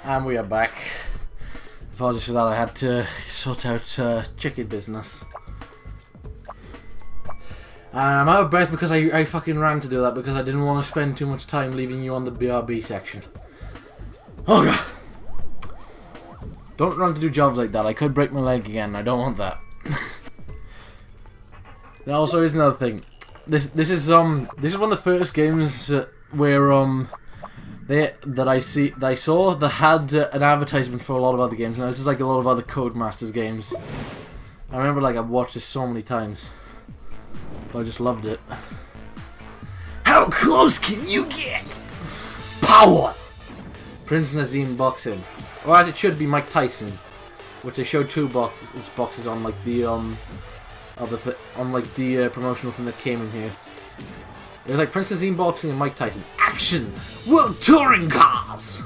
And we are back. Apologies for that, I had to sort out chicken business. I'm out of breath because I fucking ran to do that because I didn't want to spend too much time leaving you on the BRB section. Oh god! Don't run to do jobs like that, I could break my leg again, I don't want that. There also is another thing. This is one of the first games where I saw that had an advertisement for a lot of other games. Now this is like a lot of other Codemasters games. I remember like I've watched this so many times, but I just loved it. How close can you get? Power. Prince Nazim boxing, or as it should be, Mike Tyson, which they showed two boxes on like the promotional thing that came in here. It was like Prince Nazim boxing and Mike Tyson. Action! World touring cars!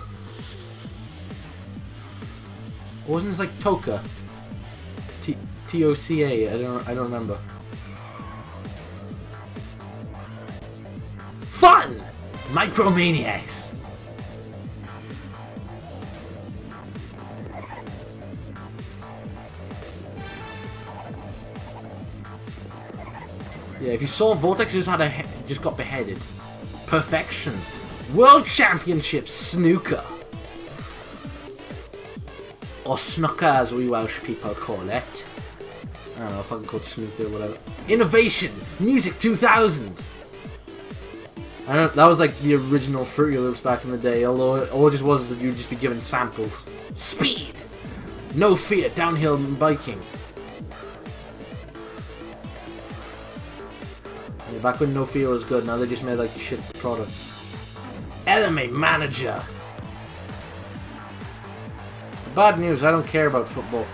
Or wasn't this like Toka? T-O-C-A, I don't remember. Fun! Maniacs! Yeah, if you saw Vortex just got beheaded. Perfection. World Championship Snooker. Or snooker as we Welsh people call it. I don't know if I can call it snooker or whatever. Innovation. Music 2000. I don't know, that was like the original Fruity Loops back in the day, although all it just was is that you'd just be given samples. Speed. No fear. Downhill biking. Back when No Fear was good, now they just made like shit products. LMA Manager! Bad news, I don't care about football.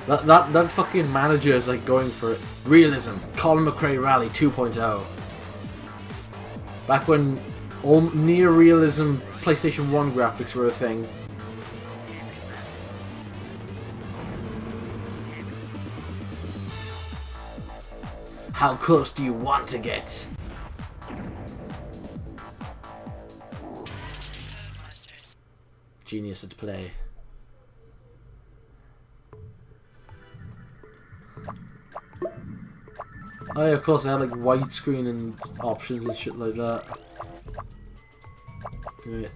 That fucking manager is like going for it. Realism, Colin McRae Rally 2.0. Back when all near realism PlayStation 1 graphics were a thing. How close do you want to get? Genius at play. Oh yeah, of course I had like widescreen and options and shit like that. Yeah.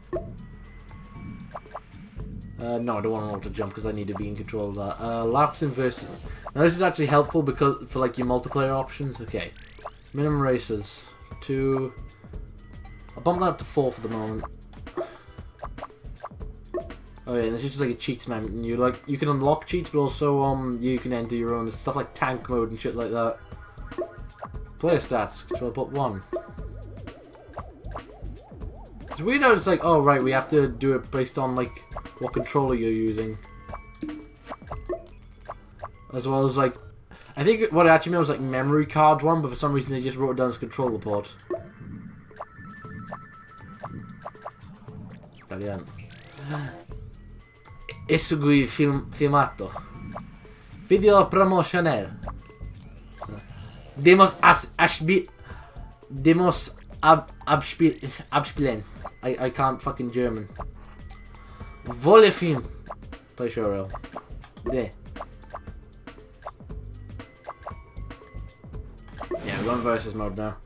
No, I don't want to jump because I need to be in control of that. Laps inverse. Now this is actually helpful because for like your multiplayer options. Okay, minimum races 2. I'll bump that up to 4 for the moment. Oh yeah, this is just like a cheats menu. You can unlock cheats, but also you can enter your own stuff like tank mode and shit like that. Player stats, control put 1. It's weird how it's like, oh right, we have to do it based on like what controller you're using. As well as like, I think what it actually meant was like memory card 1, but for some reason they just wrote it down as controller port. Italiano. Esegui filmato. Video promotional. Demos abspielen. I can't fucking German. Volle film. Play showreel. There. Yeah, we're on versus mode now.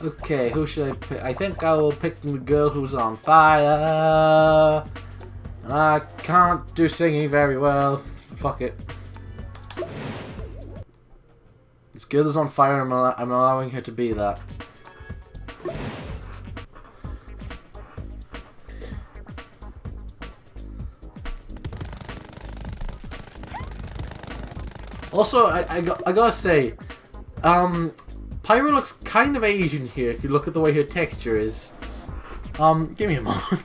Okay, who should I pick? I think I will pick the girl who's on fire. And I can't do singing very well. Fuck it. This girl is on fire, I'm allowing her to be that. Also, I gotta say, Pyro looks kind of Asian here if you look at the way her texture is. Give me a moment.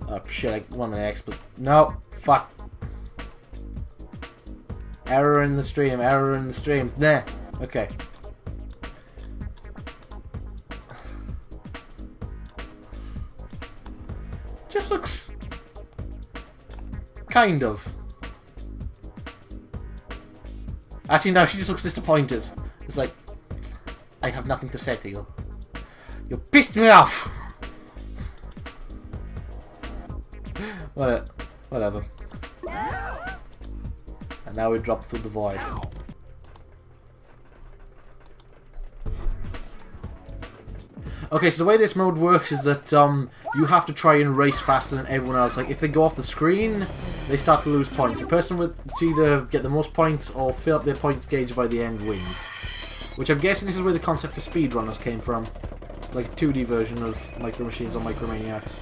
Oh shit, I want an X, but no, fuck. Error in the stream, error in the stream. There, okay. Just looks Kind of. Actually, no, she just looks disappointed. It's like, I have nothing to say to you. You pissed me off! Whatever. And now we drop through the void. Okay, so the way this mode works is that you have to try and race faster than everyone else. Like, if they go off the screen, they start to lose points. The person with to either get the most points or fill up their points gauge by the end wins. Which I'm guessing this is where the concept for speedrunners came from. Like a 2D version of Micro Machines or Micro Maniacs.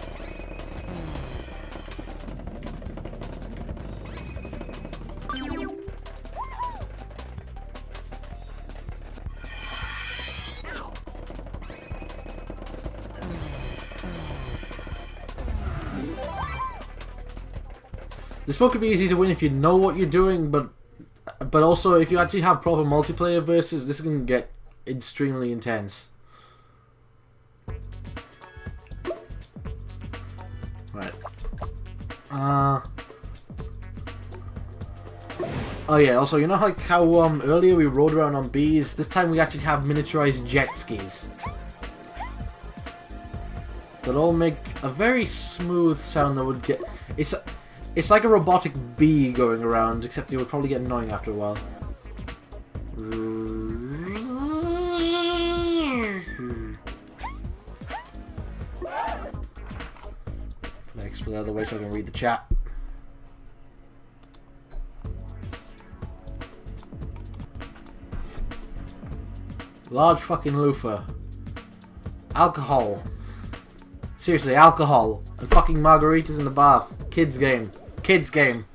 This mode could be easy to win if you know what you're doing, but also if you actually have proper multiplayer versus, this can get extremely intense. Right. Oh yeah, also, you know like how earlier we rode around on bees? This time we actually have miniaturized jet skis. That all make a very smooth sound that would get... It's like a robotic bee going around, except it would probably get annoying after a while. Let's split out of the way so I can read the chat. Large fucking loofah. Alcohol. Seriously, alcohol. And fucking margaritas in the bath. Kids game. Kids game.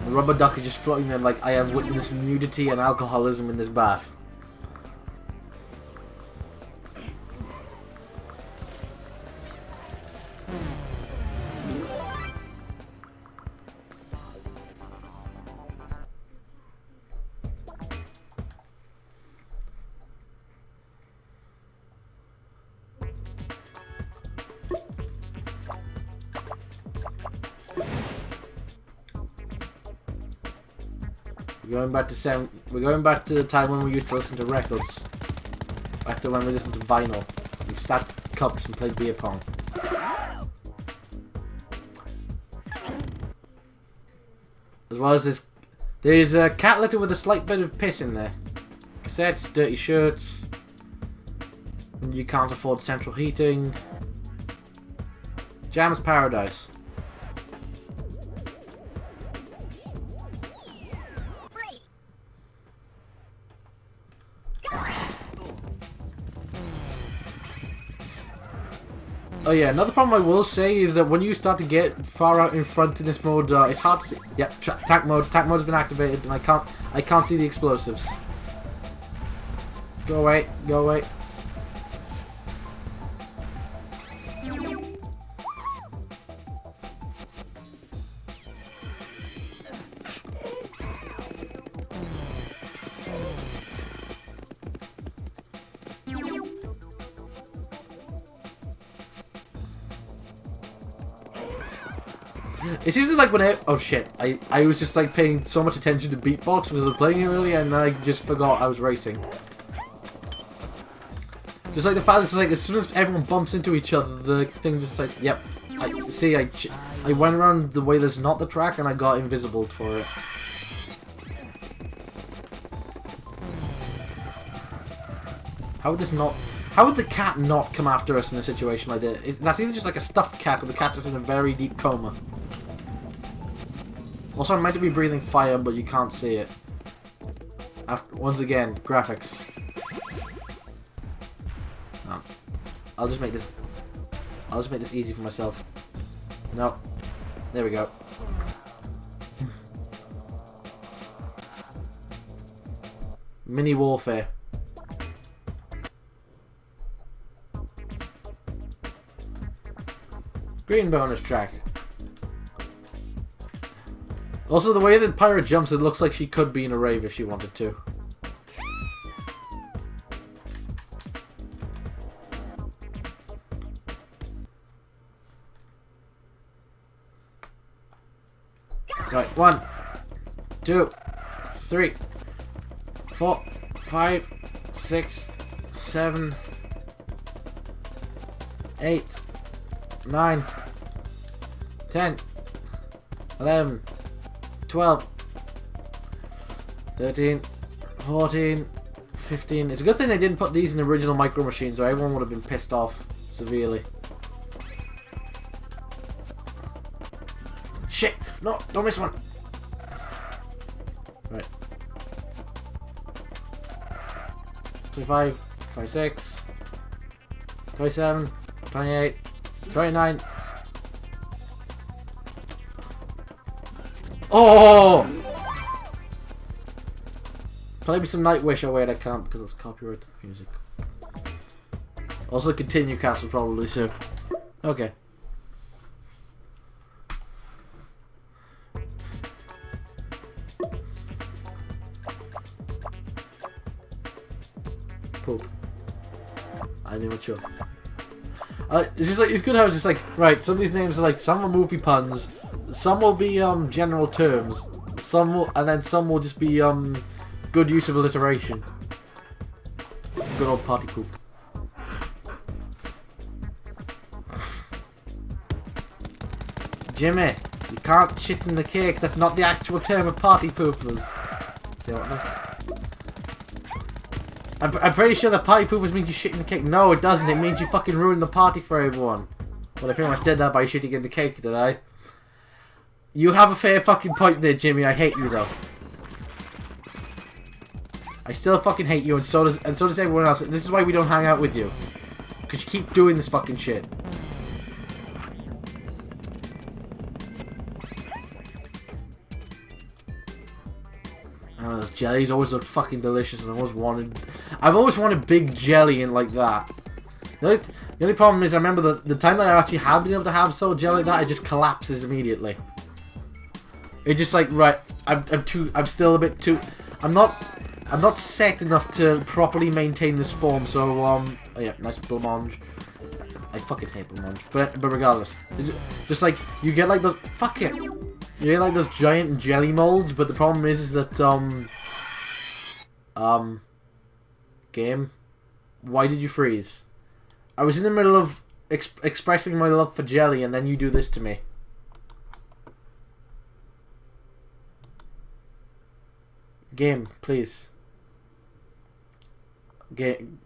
The rubber duck is just floating there like, I have witnessed nudity and alcoholism in this bath. We're going back to the time when we used to listen to records. Back to when we listened to vinyl and stacked cups and played beer pong. As well as this, there's a cat litter with a slight bit of piss in there. Cassettes, dirty shirts. And you can't afford central heating. Jam's Paradise. Oh yeah, another problem I will say is that when you start to get far out in front in this mode, it's hard to see. Yep, attack mode. Attack mode has been activated, and I can't see the explosives. Go away. Go away. It seems like when oh shit, I was just like paying so much attention to beatbox because I was playing it earlier and I just forgot I was racing. Just like the fact it's like as soon as everyone bumps into each other, the thing just like, yep. I went around the way there's not the track and I got invisible for it. How would this not... How would the cat not come after us in a situation like this? That's either just like a stuffed cat or the cat's just in a very deep coma. Also, I'm meant to be breathing fire, but you can't see it. Once again, graphics. No. I'll just make this easy for myself. No. There we go. Mini warfare. Green bonus track. Also, the way that Pirate jumps, it looks like she could be in a rave if she wanted to. Right, 1, 2, 3, 4, 5, 6, 7, 8, 9, 10, 11, 12, 13, 14, 15. It's a good thing they didn't put these in the original Micro Machines, or everyone would have been pissed off severely. Shit! No! Don't miss one! Right. 25, 26, 27, 28, 29. Oh! Play me some Nightwish. Oh wait, I can't because it's copyrighted music. Also, continue cast will probably soon. Okay. Poop. I knew what you. It's just like, it's good how it's just like, right, some of these names are like, some are movie puns, some will be general terms, some will, and then some will just be good use of alliteration. Good old party poop. Jimmy, you can't shit in the cake. That's not the actual term of party poopers. Say what now? I'm pretty sure that party poopers means you shit in the cake. No, it doesn't. It means you fucking ruined the party for everyone. Well, I pretty much did that by shitting in the cake, did I? You have a fair fucking point there, Jimmy. I hate you, though. I still fucking hate you, and so does everyone else. This is why we don't hang out with you. Because you keep doing this fucking shit. Oh, those jellies always look fucking delicious, and I've always wanted big jelly in like that. The only problem is, I remember the time that I actually have been able to have so jelly like that, it just collapses immediately. It just like, right, I'm still a bit too, I'm not set enough to properly maintain this form. So oh yeah, nice blancmange. I fucking hate blancmange, but regardless, just like you get like those, fuck it. You get like those giant jelly molds, but the problem is that game, why did you freeze? I was in the middle of expressing my love for jelly, and then you do this to me. Game, please. Game,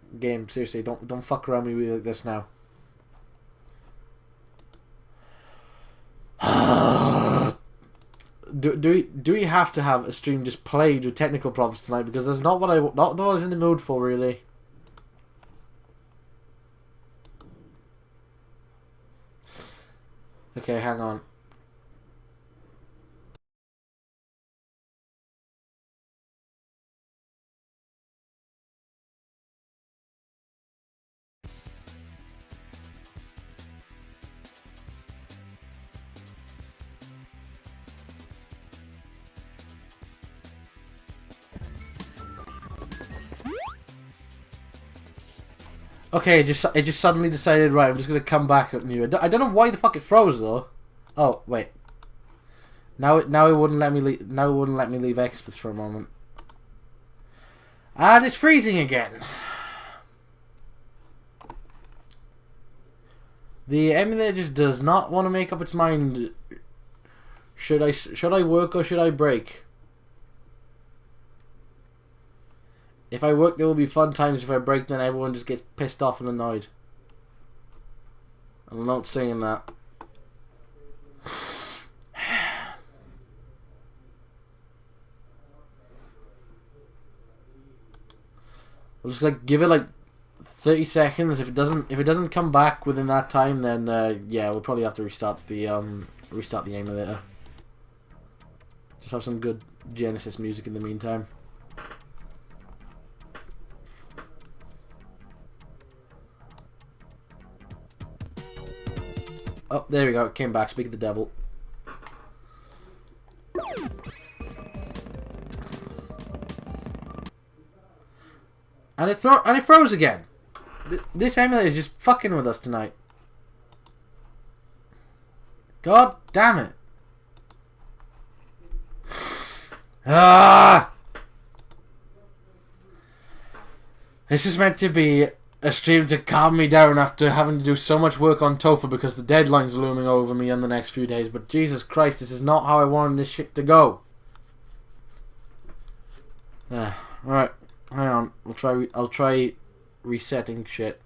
seriously, don't fuck around with me like this now. Do we have to have a stream just played with technical problems tonight? Because that's not what I was in the mood for, really. Okay, hang on. Okay, it just suddenly decided, right, I'm just gonna come back at you. I don't know why the fuck it froze though. Oh wait. Now it wouldn't let me leave. Now it wouldn't let me leave Expert for a moment. And it's freezing again. The emulator just does not want to make up its mind. Should I work or should I break? If I work, there will be fun times. If I break, then everyone just gets pissed off and annoyed. I'm not saying that. I'll just like give it like 30 seconds. If it doesn't come back within that time, then yeah, we'll probably have to restart the emulator. Just have some good Genesis music in the meantime. Oh, there we go. It came back. Speak of the devil. And it froze again. This emulator is just fucking with us tonight. God damn it. Ah! This is meant to be a stream to calm me down after having to do so much work on TOEFL because the deadline's looming over me in the next few days. But Jesus Christ, this is not how I wanted this shit to go. Alright, hang on. I'll try resetting shit.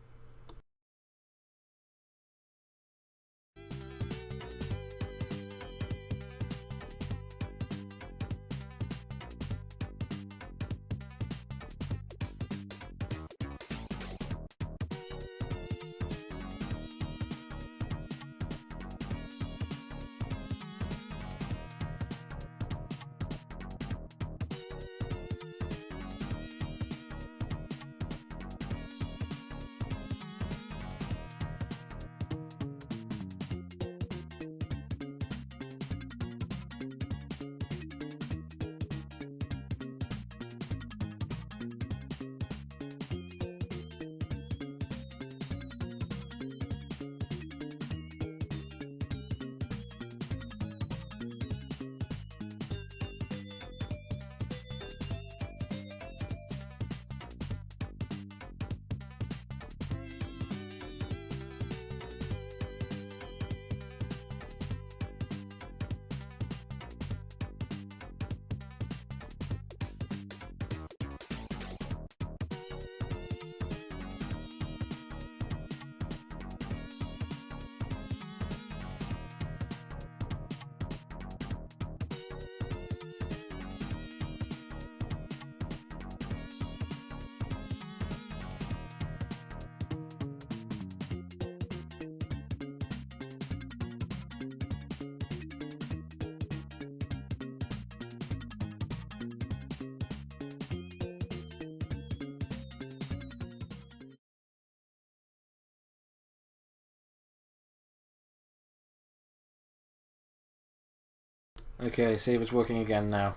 Okay, see if it's working again now.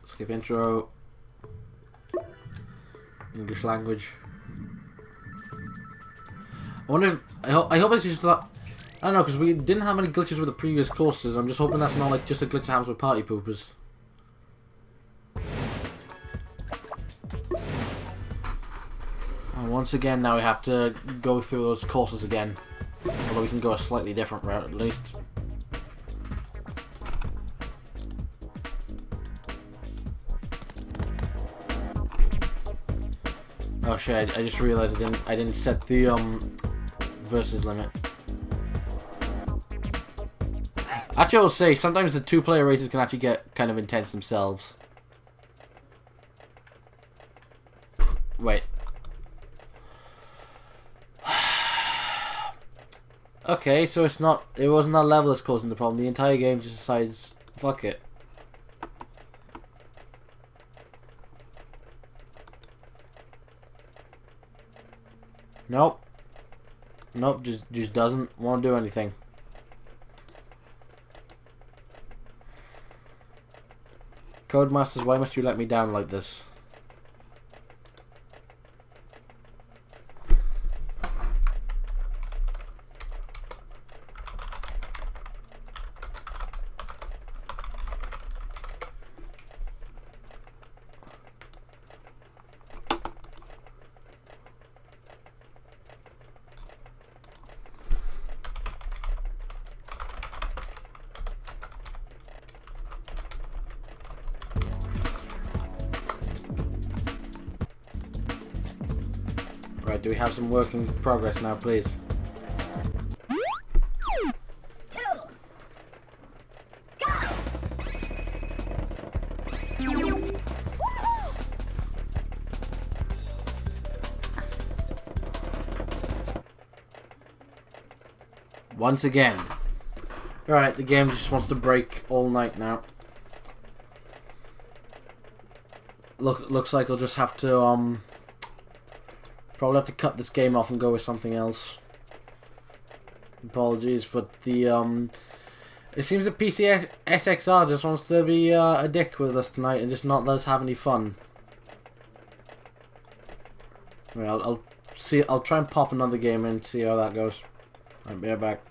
Skip intro. English language. I wonder if... I hope it's just not... I don't know, because we didn't have any glitches with the previous courses. I'm just hoping that's not like just a glitch that happens with party poopers. And once again, now we have to go through those courses again. Although we can go a slightly different route at least. Oh shit, I just realized I didn't set the versus limit. Actually, I will say sometimes the 2-player races can actually get kind of intense themselves. Wait. Okay, so it wasn't that level that's causing the problem. The entire game just decides, fuck it. Nope. Nope, just doesn't want to do anything. Codemasters, why must you let me down like this? Right, do we have some working progress now, please? Once again. Alright, the game just wants to break all night now. Looks like I'll just have to, probably have to cut this game off and go with something else. Apologies, but the It seems that PCSXR just wants to be a dick with us tonight and just not let us have any fun. Well, I'll see. I'll try and pop another game in and see how that goes. I'll be right back.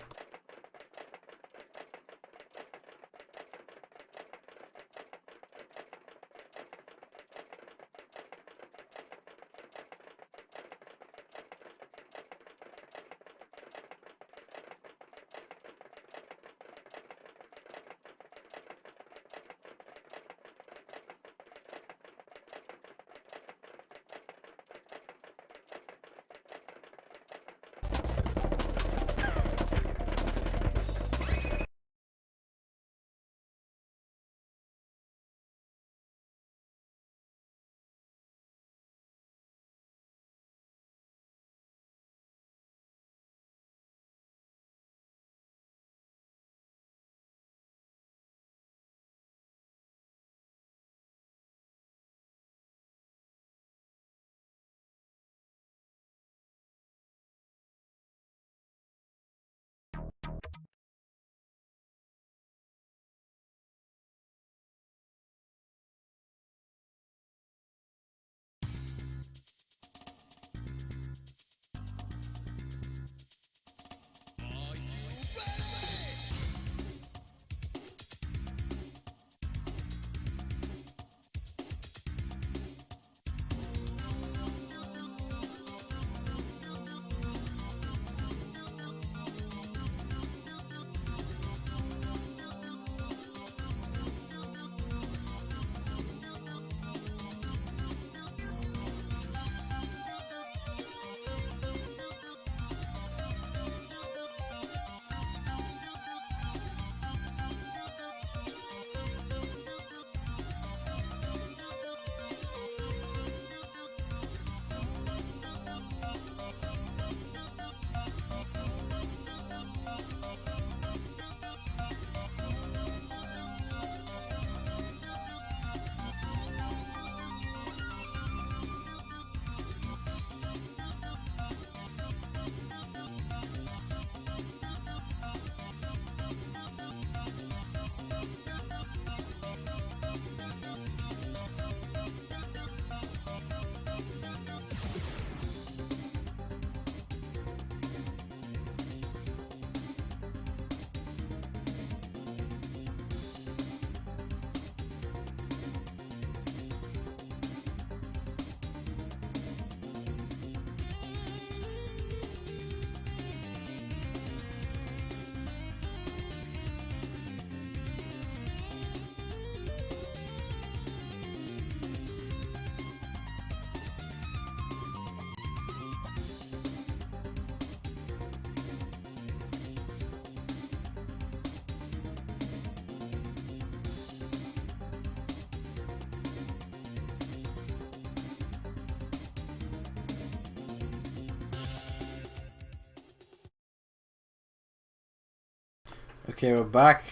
Okay, we're back.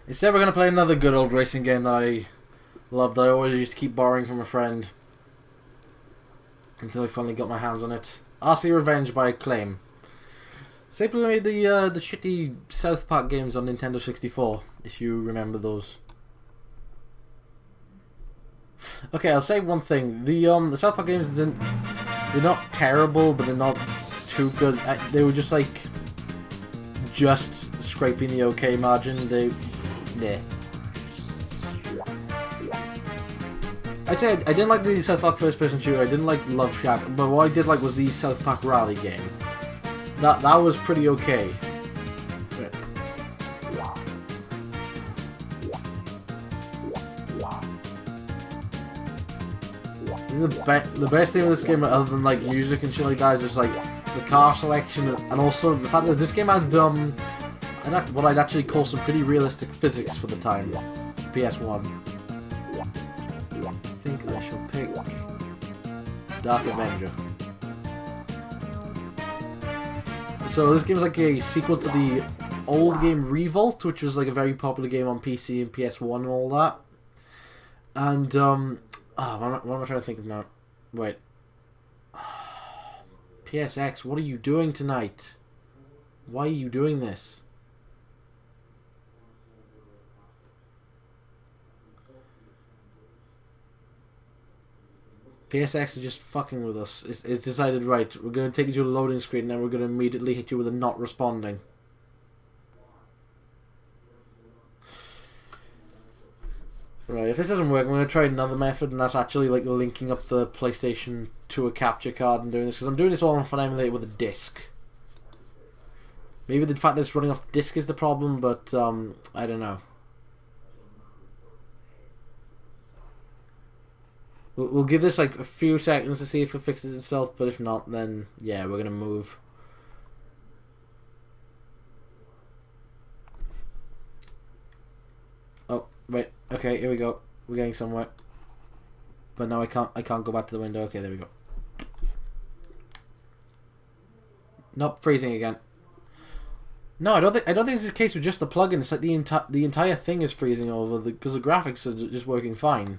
Instead, we're going to play another good old racing game that I loved. I always used to keep borrowing from a friend until I finally got my hands on it. RC Revenge by Acclaim. They made the shitty South Park games on Nintendo 64, if you remember those. Okay, I'll say one thing. The South Park games, they're not terrible, but they're not too good. They were just like just scraping the okay margin. Yeah. I said I didn't like the South Park first-person shooter. I didn't like Love Shack, but what I did like was the South Park Rally game. That was pretty okay. The best thing with this game, other than like music and shit like that, is just like the car selection, and also the fact that this game had what I'd actually call some pretty realistic physics for the time. PS1. I think I shall pick Dark Avenger. So this game is like a sequel to the old game Revolt, which was like a very popular game on PC and PS1 and all that. And what am I trying to think of now? Wait. PSX, what are you doing tonight? Why are you doing this? PSX is just fucking with us. It's decided, right, we're going to take you to a loading screen and then we're going to immediately hit you with a not responding. Right, if this doesn't work, I'm going to try another method, and that's actually like linking up the PlayStation to a capture card and doing this, because I'm doing this all on an emulator with a disc. Maybe the fact that it's running off disc is the problem, but I don't know. We'll give this like a few seconds to see if it fixes itself, but if not, then yeah, we're gonna move. Oh, wait. Okay, here we go. We're getting somewhere. But now I can't go back to the window. Okay, there we go. Nope, freezing again. No, I don't think it's the case with just the plugin. It's like the entire thing is freezing over because the graphics are just working fine.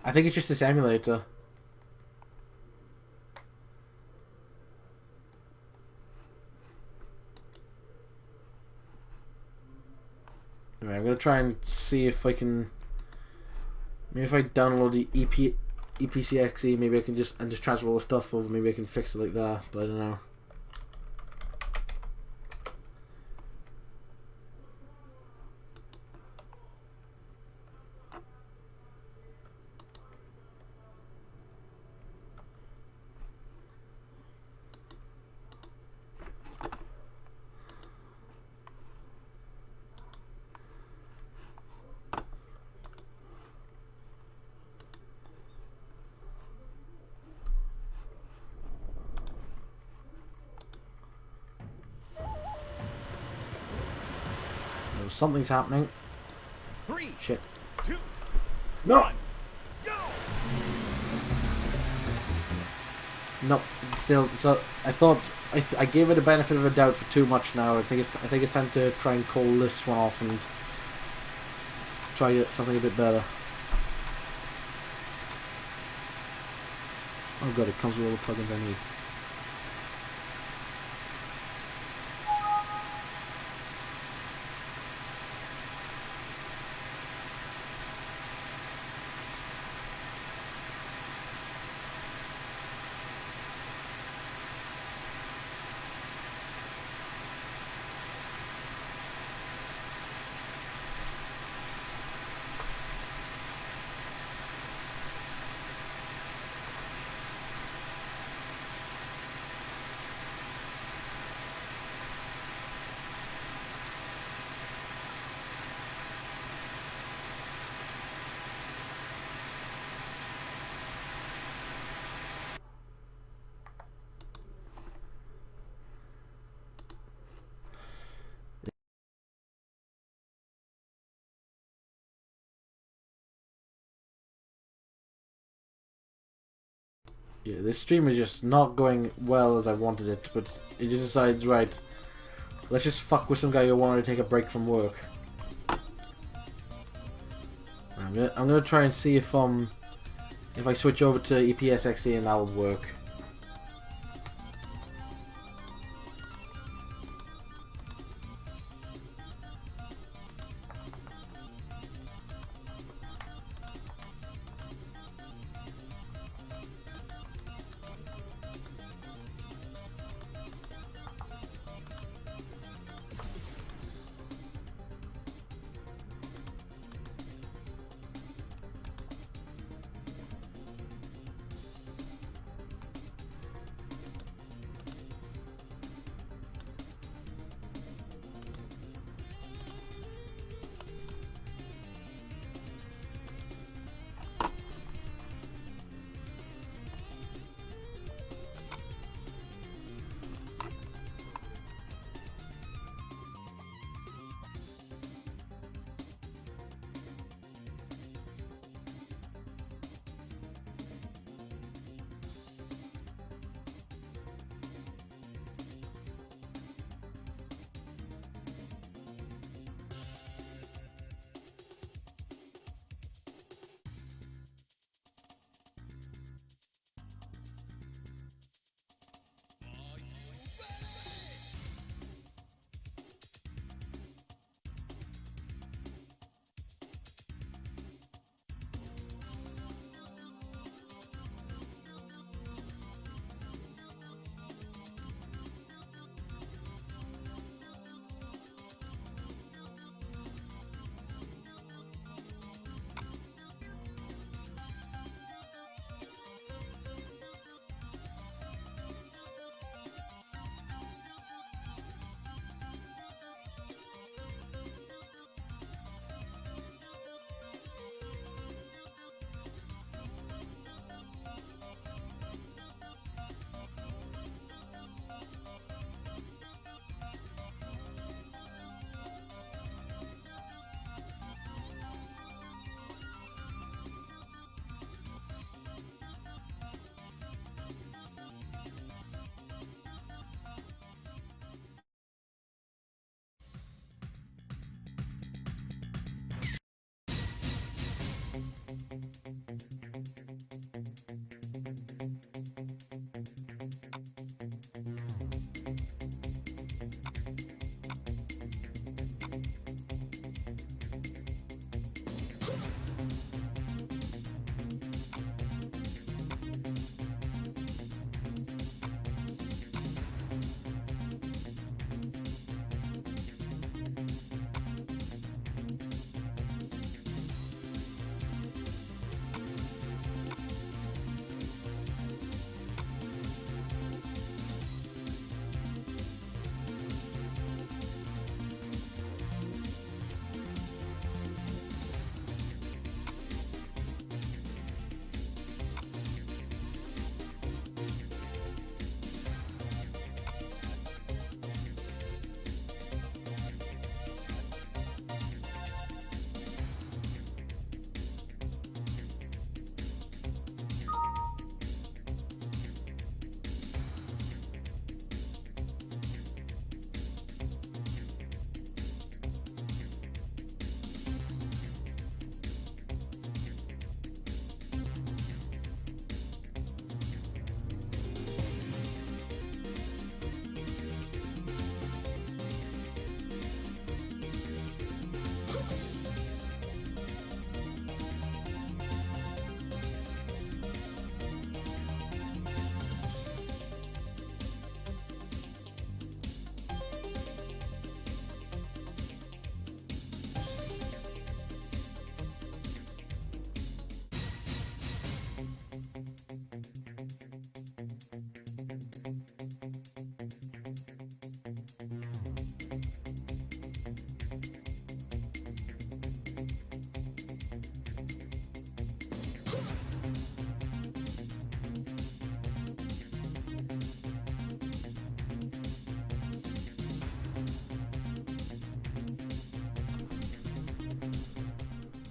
I think it's just this emulator. Alright, I'm gonna try and see if I can. Maybe if I download the EPCXE, maybe I can just transfer all the stuff over. Maybe I can fix it like that, but I don't know. Something's happening. 3, Shit. 2, No! 1, go! Nope. Still, so I thought I gave it a benefit of a doubt for too much now. I think it's time to try and call this one off and try something a bit better. Oh god, it comes with all the plugins I need. Yeah, this stream is just not going well as I wanted it, but it just decides, right, let's just fuck with some guy who wanted to take a break from work. I'm gonna try and see if I switch over to EPSXE and that'll work.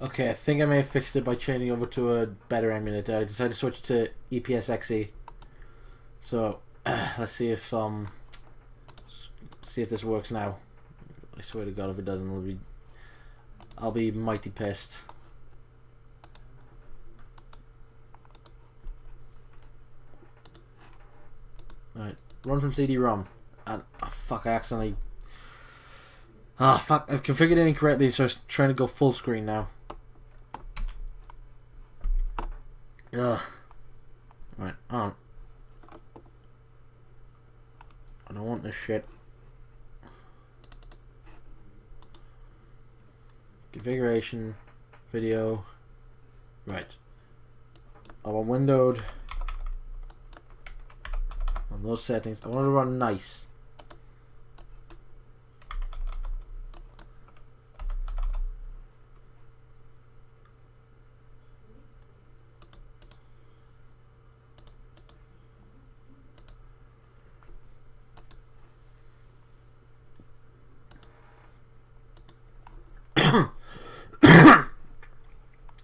Okay, I think I may have fixed it by changing over to a better emulator. I decided to switch to EPSXE. So let's see if this works now. I swear to God, if it doesn't, I'll be mighty pissed. Right, run from CD-ROM, and oh, fuck, I accidentally. Ah, fuck, I've configured it incorrectly, so I was trying to go full screen now. Ugh. Right, on. I don't want this shit. Configuration, video. Right. I want windowed. On those settings, I want to run nice.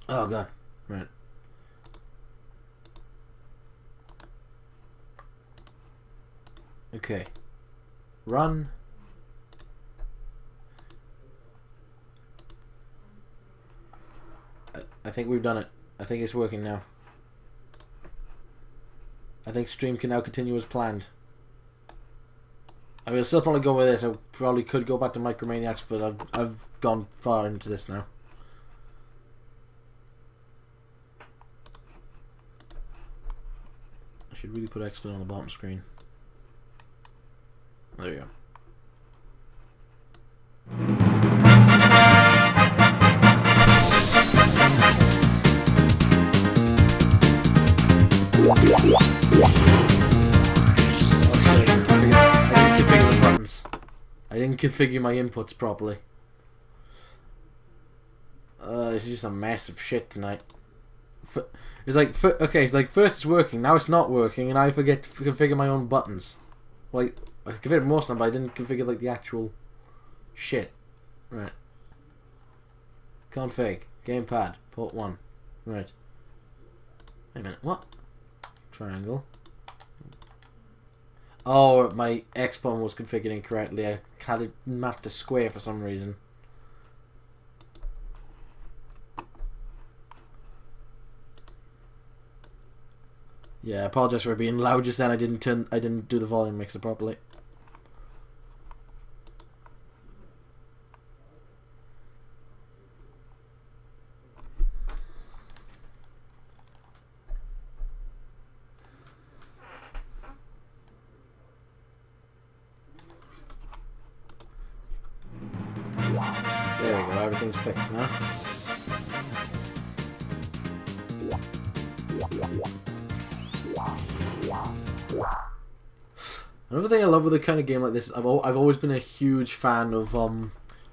Oh god, right. Okay. Run. I think we've done it. I think it's working now. I think stream can now continue as planned. I mean, I'll still probably go with this. I probably could go back to Maniacs, but I've gone far into this now. I should really put XSplit on the bottom screen. There you go. Oh shit, I didn't configure the buttons. I didn't configure my inputs properly. This is just a mess of shit tonight. It's like, okay, it's like first it's working, now it's not working, and I forget to configure my own buttons. Like, I configured most of them, but I didn't configure like the actual shit. Right. Config. Gamepad. Port 1. Right. Wait a minute. What? Triangle. Oh, my XPON was configured incorrectly. I had it mapped to square for some reason. Yeah, I apologize for being loud just then. I didn't do the volume mixer properly. There we go, everything's fixed now. Another thing I love with a kind of game like this, I've always been a huge fan of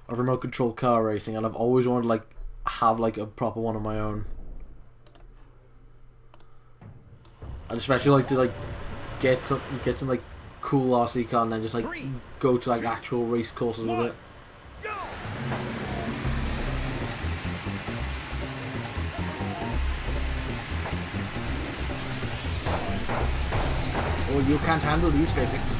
remote control car racing, and I've always wanted to like have like a proper one of my own. I'd especially like to like get some like cool RC car and then just like go to like actual race courses with it. Oh, you can't handle these physics.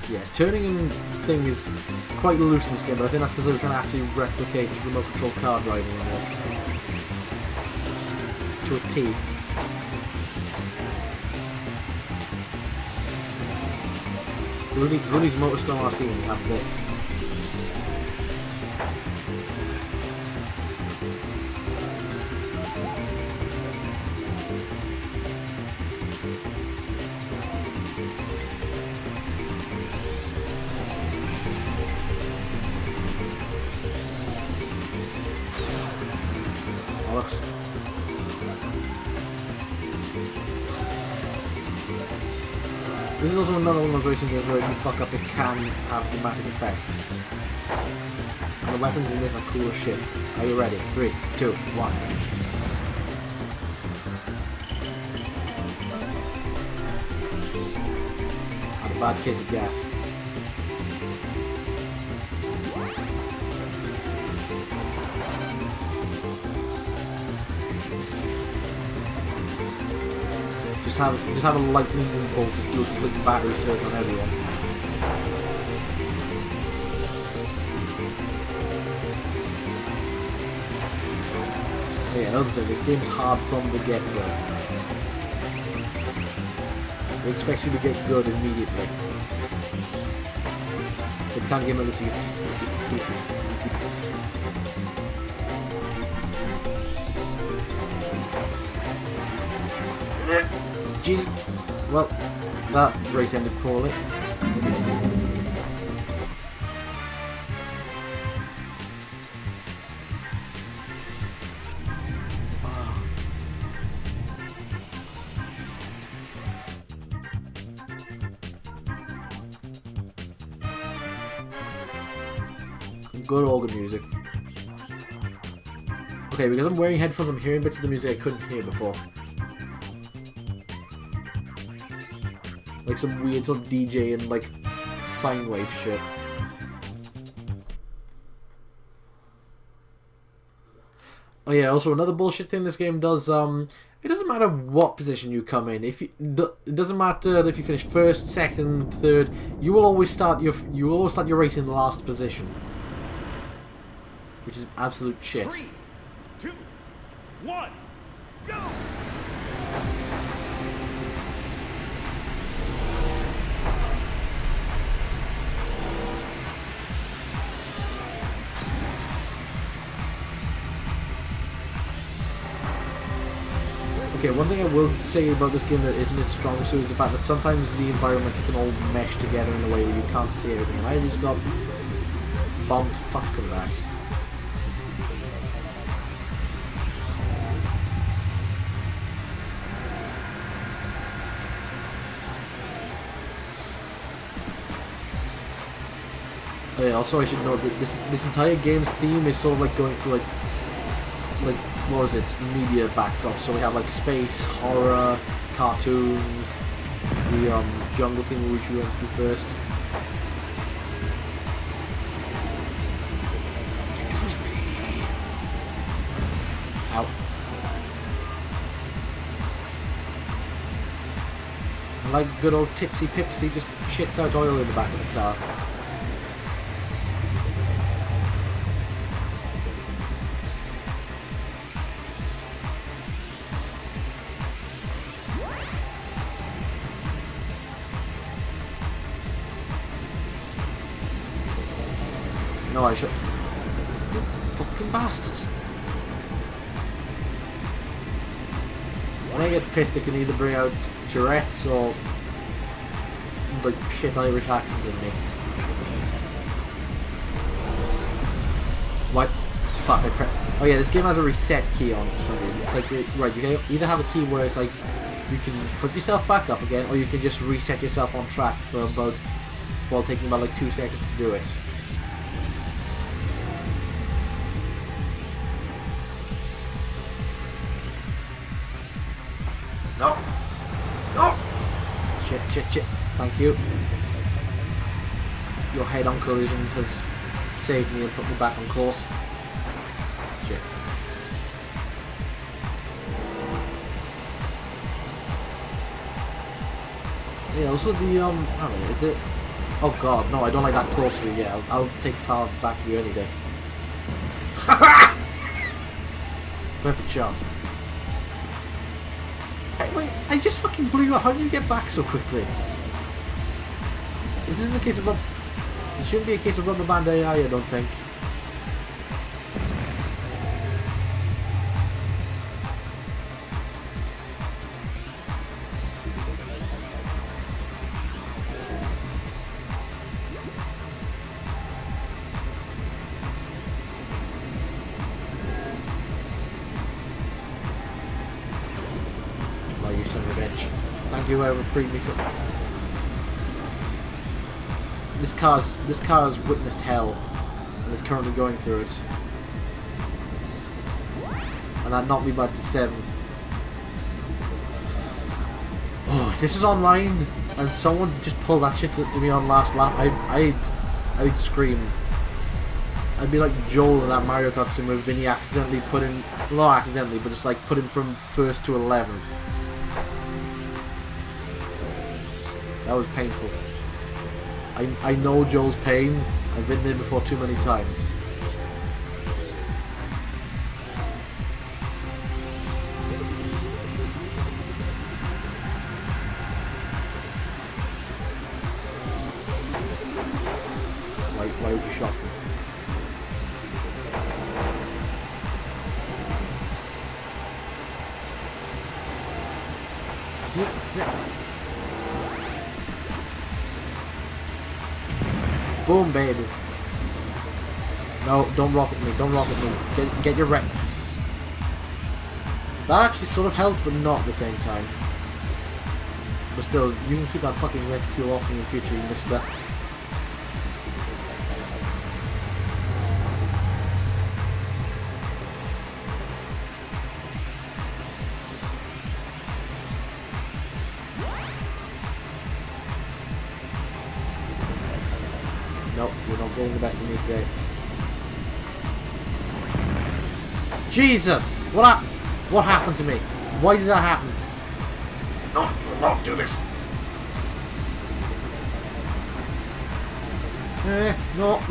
Yeah, turning and thing is quite loose in this game, but I think that's because they were trying to actually replicate remote control car driving in this. To a T. Who needs Motorstorm RC when you have this? Bollocks. This is also another one of those racing games where if you fuck up it can have dramatic effect. And the weapons in this are cool as shit. Are you ready? 3, 2, 1. Had a bad case of gas. just have a lightning bolt just do a complete battery surge on everyone. Oh yeah, another thing, this game is hard from the get-go. They expect you to get good immediately. They can't give me the secret. Jesus. Well, that race ended poorly. Good organ music. Okay, because I'm wearing headphones, I'm hearing bits of the music I couldn't hear before. Like some weird sort of DJ and like sine wave shit. Oh yeah, also another bullshit thing this game does, it doesn't matter what position you come in. If you, it doesn't matter if you finish first, second, third, you will always start your race in last position. Which is absolute shit. 3, 2, 1, go! Okay, one thing I will say about this game that isn't its strong suit is the fact that sometimes the environments can all mesh together in a way where you can't see everything. And I just got bombed to fuck come back. Oh yeah, also I should note that this entire game's theme is sort of like going through like what was it, media backdrop. So we have like space, horror, cartoons, the jungle thing which we went through first. Ow. And like good old Tipsy Pipsy just shits out oil in the back of the car. No, I should. You fucking bastard. When I get pissed, it can either bring out Tourette's or like shit Irish accent in me. What? Fuck, oh yeah, this game has a reset key on it for some reason. It's like, right, you can either have a key where it's like, you can put yourself back up again, or you can just reset yourself on track for about, while taking about like 2 seconds to do it. No! No! Shit, shit, shit. Thank you. Your head-on collision has saved me and put me back on course. Shit. Yeah, also the, I don't know, is it... Oh god, no, I don't like that close view. Yeah, I'll take far back view any day. Perfect shot. Wait, I just fucking blew you up. How did you get back so quickly? This isn't a case of it shouldn't be a case of rubber band AI, I don't think. You son of a bitch. Thank you whoever freed me from this car's witnessed hell and is currently going through it. And that knocked me back to 7th. Oh, if this is online and someone just pulled that shit to me on last lap, I'd scream. I'd be like Joel in that Mario costume where Vinny accidentally put in, not accidentally, but just like put him from 1st to 11th. That was painful. I know Joel's pain. I've been there before too many times. Why would you shock me? Yeah. Boom, baby. No, don't rocket me. Don't rocket me. Get your wreck. That actually sort of helped, but not at the same time. But still, you can keep that fucking reticule off in the future, you mister. Nope, you're not getting the best of me today. Jesus! What happened to me? Why did that happen? No, you will not do this. No.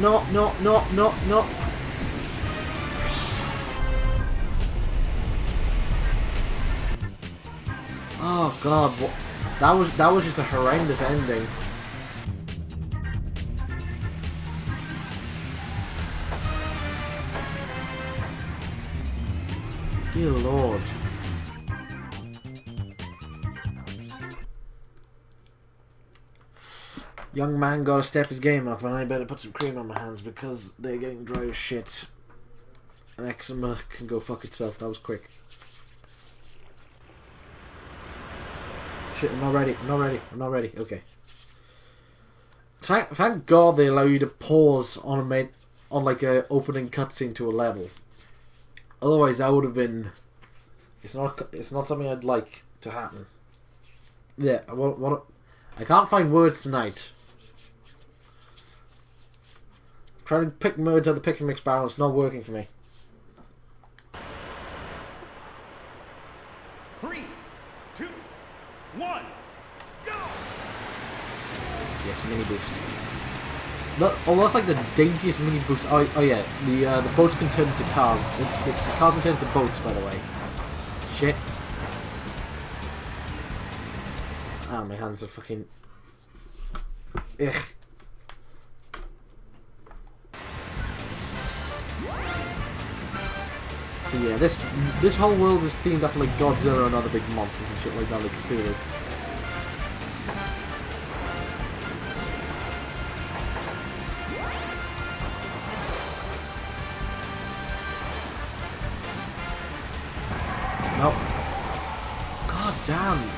Oh God, what? That was just a horrendous ending. Dear Lord. Young man gotta step his game up, and I better put some cream on my hands because they're getting dry as shit. And eczema can go fuck itself. That was quick. Shit, I'm not ready. Okay. Thank God they allow you to pause on like a opening cutscene to a level. Otherwise, that would have been. It's not something I'd like to happen. Yeah, I can't find words tonight. Trying to pick words out of the pick and mix barrel. It's not working for me. 3, 2, 1, go! Yes, mini boost. No, oh, that's like the daintiest mini boost. Oh yeah, the boats can turn into cars. The cars can turn into boats, by the way. Shit. Ah, my hands are fucking. Ugh. So yeah, this whole world is themed after like Godzilla and other big monsters and shit like that, like Cthulhu. Nope. God damn.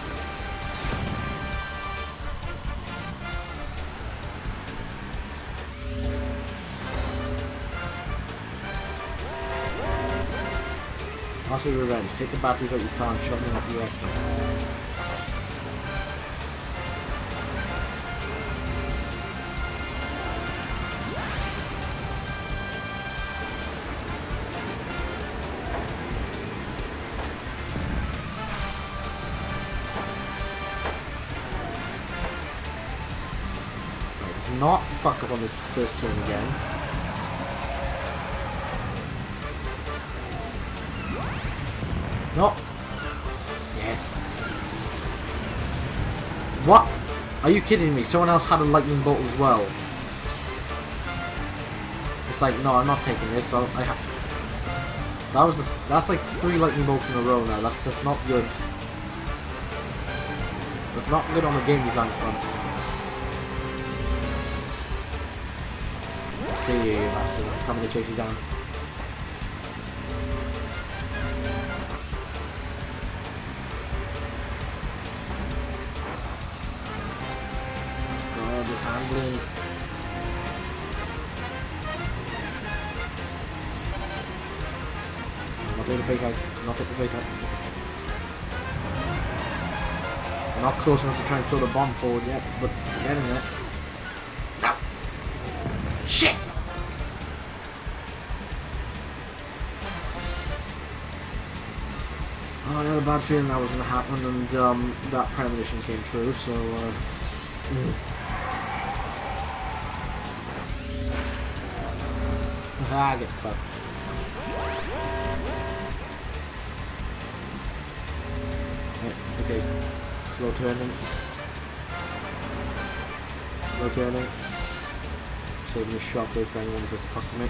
Massive revenge. Take the batteries out you can't, shove them up your rectum. Let's not fuck up on this first turn again. No. Yes. What? Are you kidding me? Someone else had a lightning bolt as well. It's like, no, I'm not taking this. That's like 3 lightning bolts in a row now. That's not good. That's not good on the game design front. I see you, bastard. I'm coming to chase you down. Handling. I'm not doing the fake out. I'm not taking the fake out. I'm not close enough to try and throw the bomb forward yet, but getting there. No! Shit! Oh, I had a bad feeling that was going to happen, and that premonition came true, so Ah, get fucked. Right, okay. Slow turning. Slow turning. Saving the shockwave for anyone who tries to fuck with me.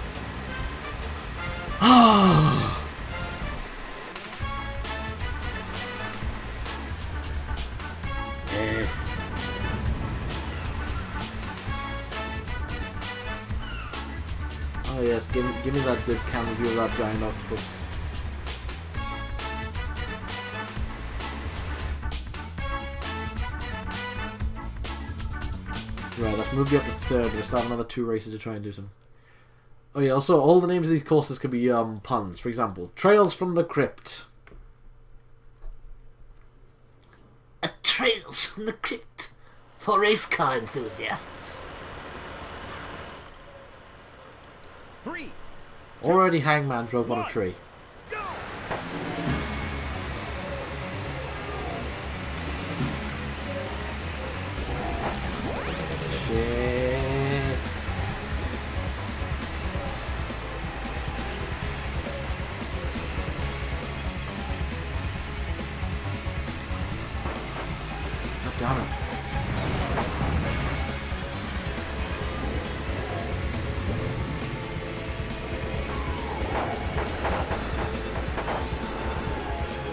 Yes. Oh yes, give me that good camera view of that giant octopus. Right, let's move you up to third. We'll start another 2 races to try and do some. Oh yeah, also all the names of these courses could be puns. For example, Trails from the Crypt. A Trails from the Crypt for race car enthusiasts. 3, Already Hangman drove on a tree. go! Shit. God damn it.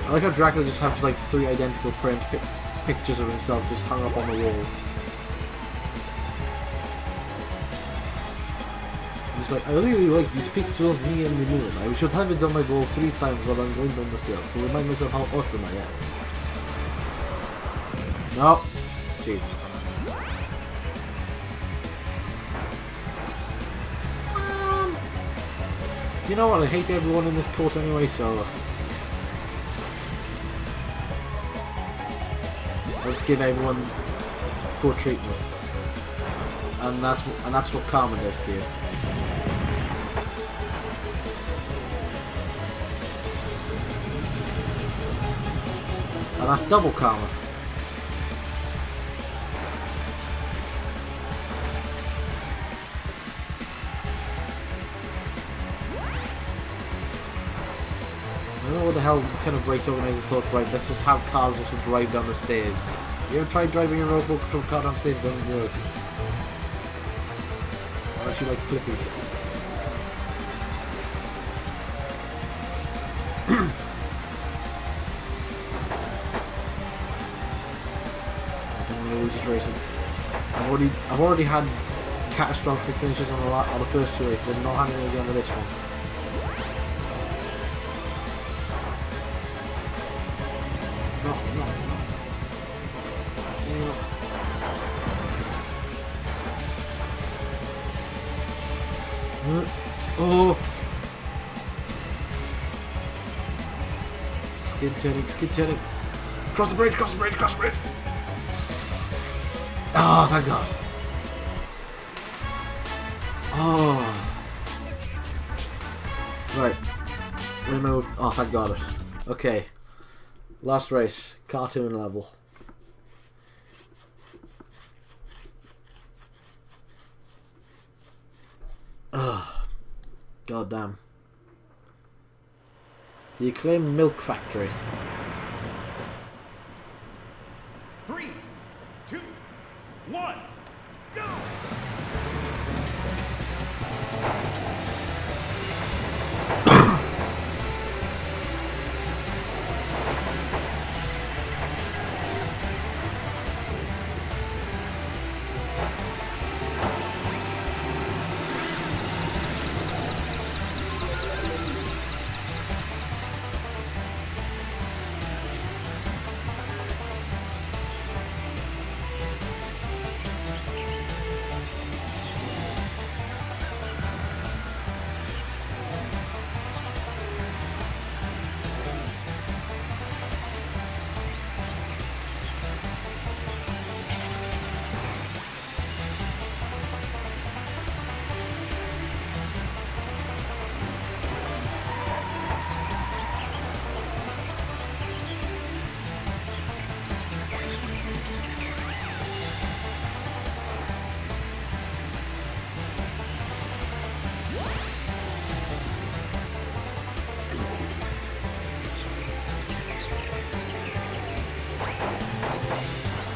I like how Dracula just has like 3 identical framed pictures of himself just hung up on the wall. He's like, I really like this picture of me and the moon. I should have it on my wall 3 times while I'm going down the stairs to remind myself how awesome I am. No. Jesus. You know what? I hate everyone in this course anyway, so let's give everyone poor treatment, and that's what karma does to you. And that's double karma. I don't know what the hell kind of race organizer thought, right, let's just have cars also drive down the stairs. You ever tried driving a remote control car down stairs? It doesn't work. Unless you like flippies. I don't want to lose this racing. I've already had catastrophic finishes on the first 2 races. I'm not having it again with this one. No. Oh! Skid turning. Cross the bridge! Oh, thank God. Oh. Right. Removed. Oh, thank God. Okay. Last race. Cartoon level. Ugh. God damn. The acclaimed milk factory. 3, 2, 1, go!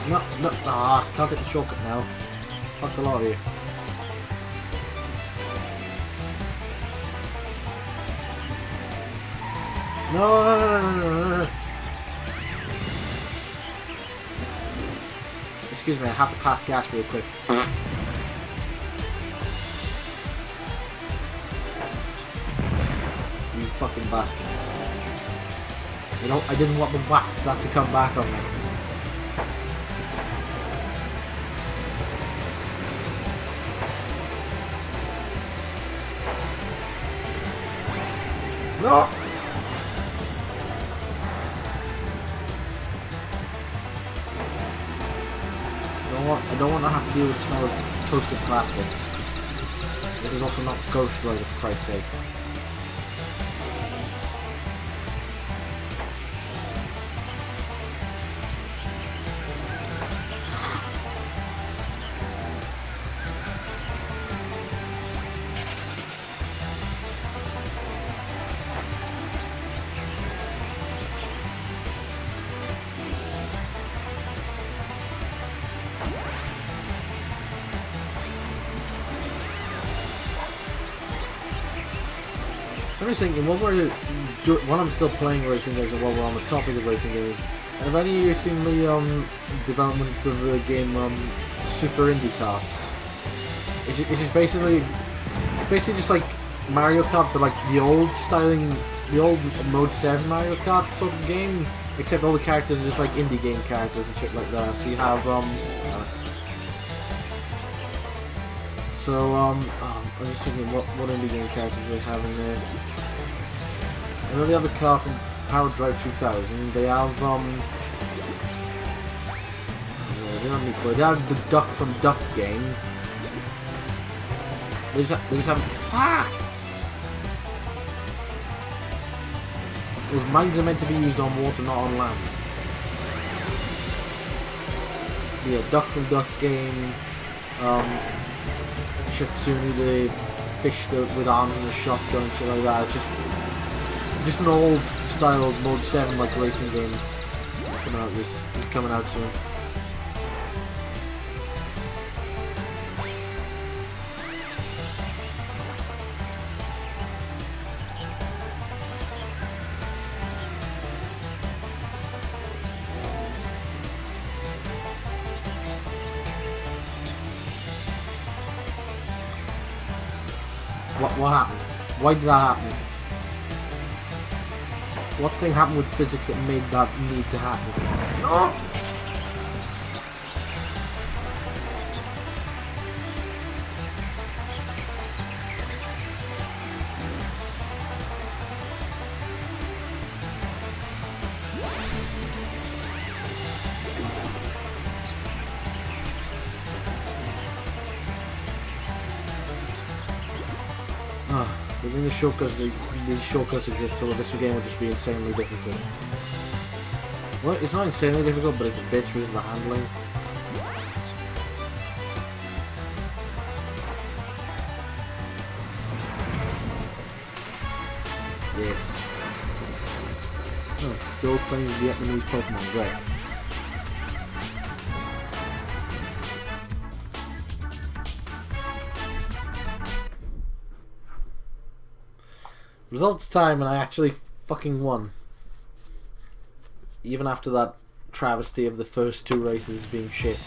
No, no, ah, can't take the shortcut now. Fuck the lot of you. No. Excuse me, I have to pass gas real quick. You fucking bastard. You know, I didn't want the waft that to come back on me. No! I don't want to have to deal with the smell of toasted plastic. This is also not Ghost Rider, for Christ's sake. I'm just thinking, while I'm still playing racing games and while we're on the topic of racing games, have any of you seen the development of the game Super Indy Karts? It's just basically just like Mario Kart, but like the old Mode 7 Mario Kart sort of game, except all the characters are just like indie game characters and shit like that. So you have I'm just thinking what indie game characters they have in there. I know they have the car from Power Drive 2000. They have they have the duck from Duck Game. They just have fuck. Because mines are meant to be used on water, not on land. Yeah, Duck from Duck Game. Shitsuni, the fish with arms and a shotgun and shit like that. It's just an old style Mode 7 like racing game coming out soon. What happened? Why did that happen? What thing happened with physics that made that need to happen? No! I think these shortcuts exist, or this game will just be insanely difficult. Well, it's not insanely difficult, but it's a bitch because of the handling. Yes. Oh, Joe's playing Vietnamese Pokemon, great. Results time, and I actually fucking won. Even after that travesty of the first two races being shit.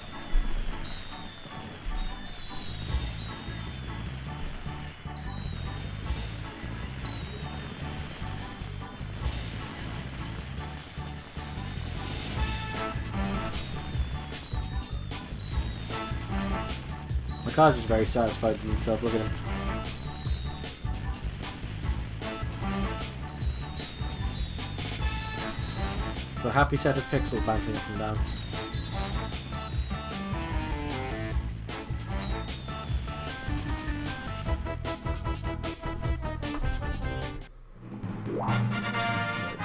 My car's just very satisfied with himself, look at him. It's a happy set of pixels bouncing up and down.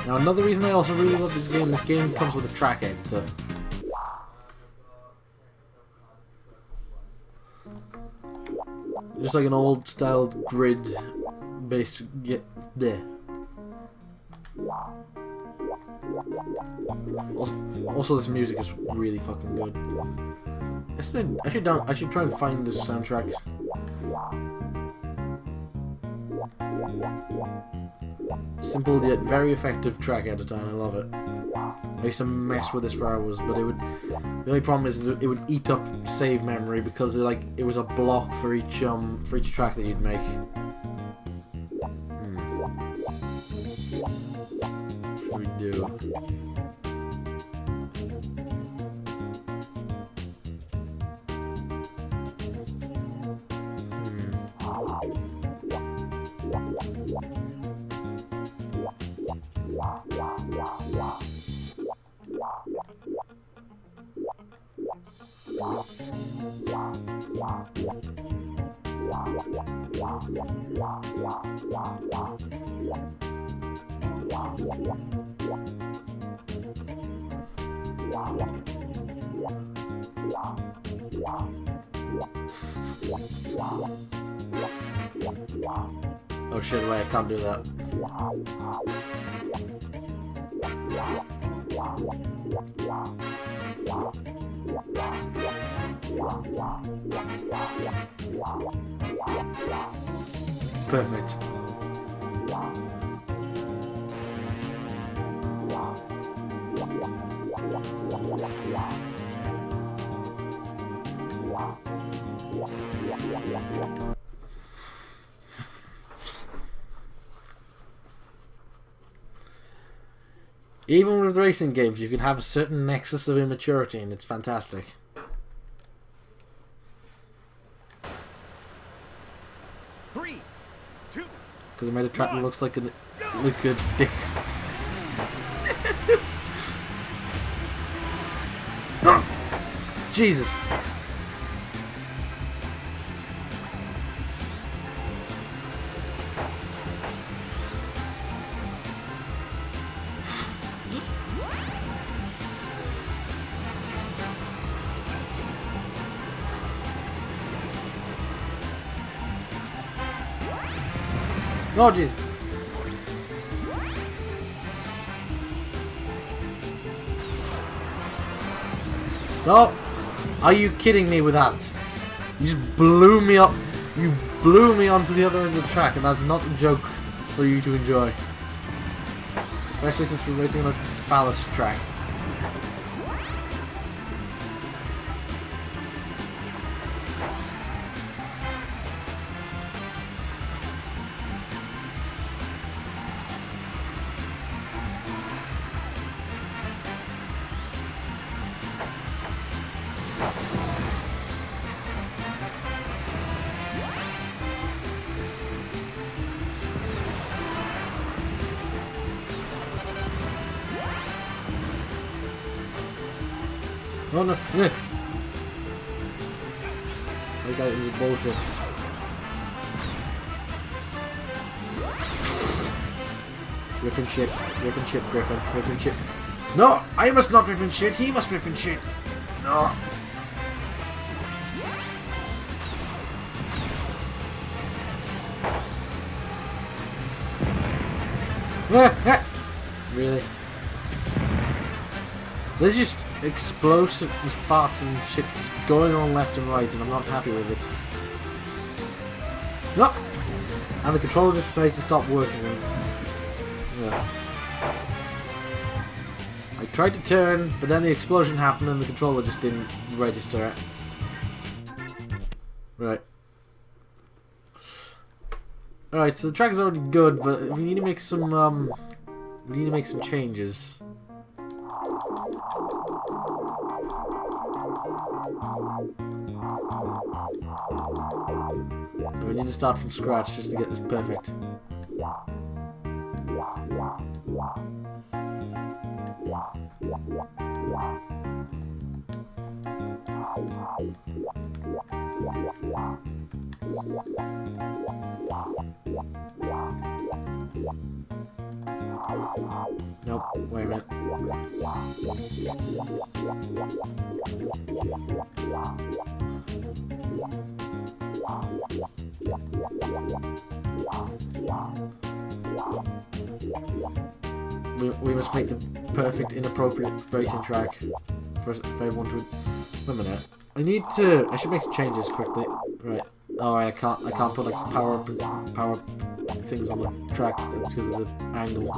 Now another reason I also really love this game comes with a track editor. Just like an old styled grid based there. Also, this music is really fucking good. I should try and find this soundtrack. Simple yet very effective track editor, and I love it. I used to mess with this for hours, but it would. The only problem is that it would eat up save memory because it was a block for each track that you'd make. What should we do? Oh shit, wait, I can't do that. Perfect. Even with racing games, you can have a certain nexus of immaturity, and it's fantastic. Three, two. Because I made a track that looks like a dick. Jesus. Oh jeez. No! Are you kidding me with that? You just blew me up. You blew me onto the other end of the track, and that's not a joke for you to enjoy. Especially since we're racing on a phallus track. Oh no, yeah. I got it, it was bullshit. Rip and shit, Griffin, rip and shit. No, I must not rip and shit, he must rip and shit. No. Really? There's just explosive farts and shit going on left and right, and I'm not happy with it. No! And the controller just decides to stop working. Yeah. I tried to turn, but then the explosion happened and the controller just didn't register it. Right. Alright, so the track is already good, but we need to make some changes. So we need to start from scratch just to get this perfect. Nope, wait a minute. we must make the perfect inappropriate racing track for everyone to. Wait a minute. I should make some changes quickly. Right. Alright, I can't put like power things on the track because of the angle.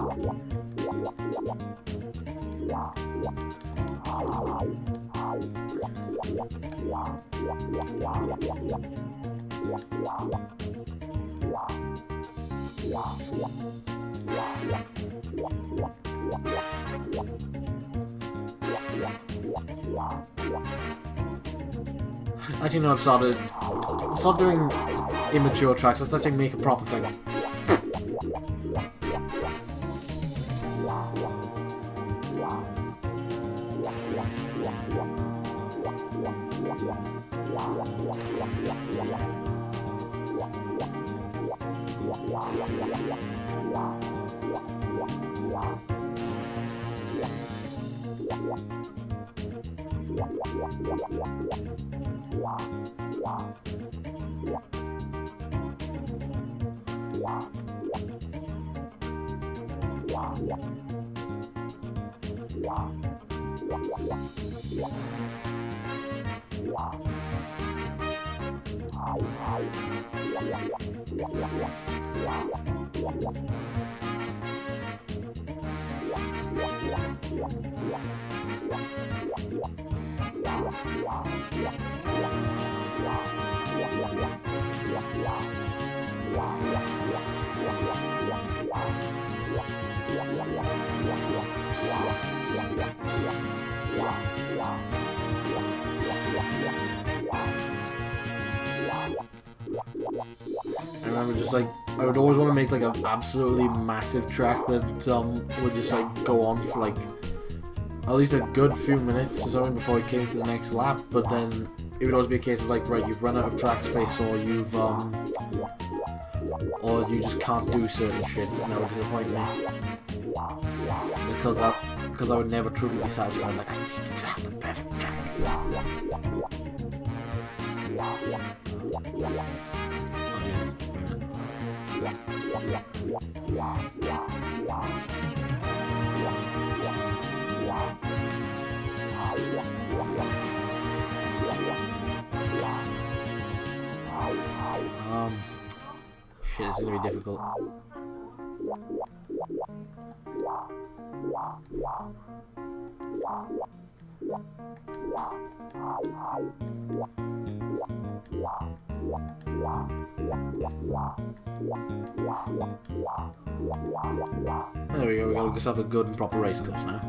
Actually, no, start doing immature tracks. Let's actually make a proper thing. I remember just like I would always want to make like an absolutely massive track that would just like go on for like at least a good few minutes or something before it came to the next lap, but then it would always be a case of like, right, you've run out of track space or you just can't do certain shit, and that would disappoint me. Because I would never truly be satisfied, like I needed to have the perfect track. Shit, it's gonna be difficult. There we go, we got ourselves a good and proper race course now.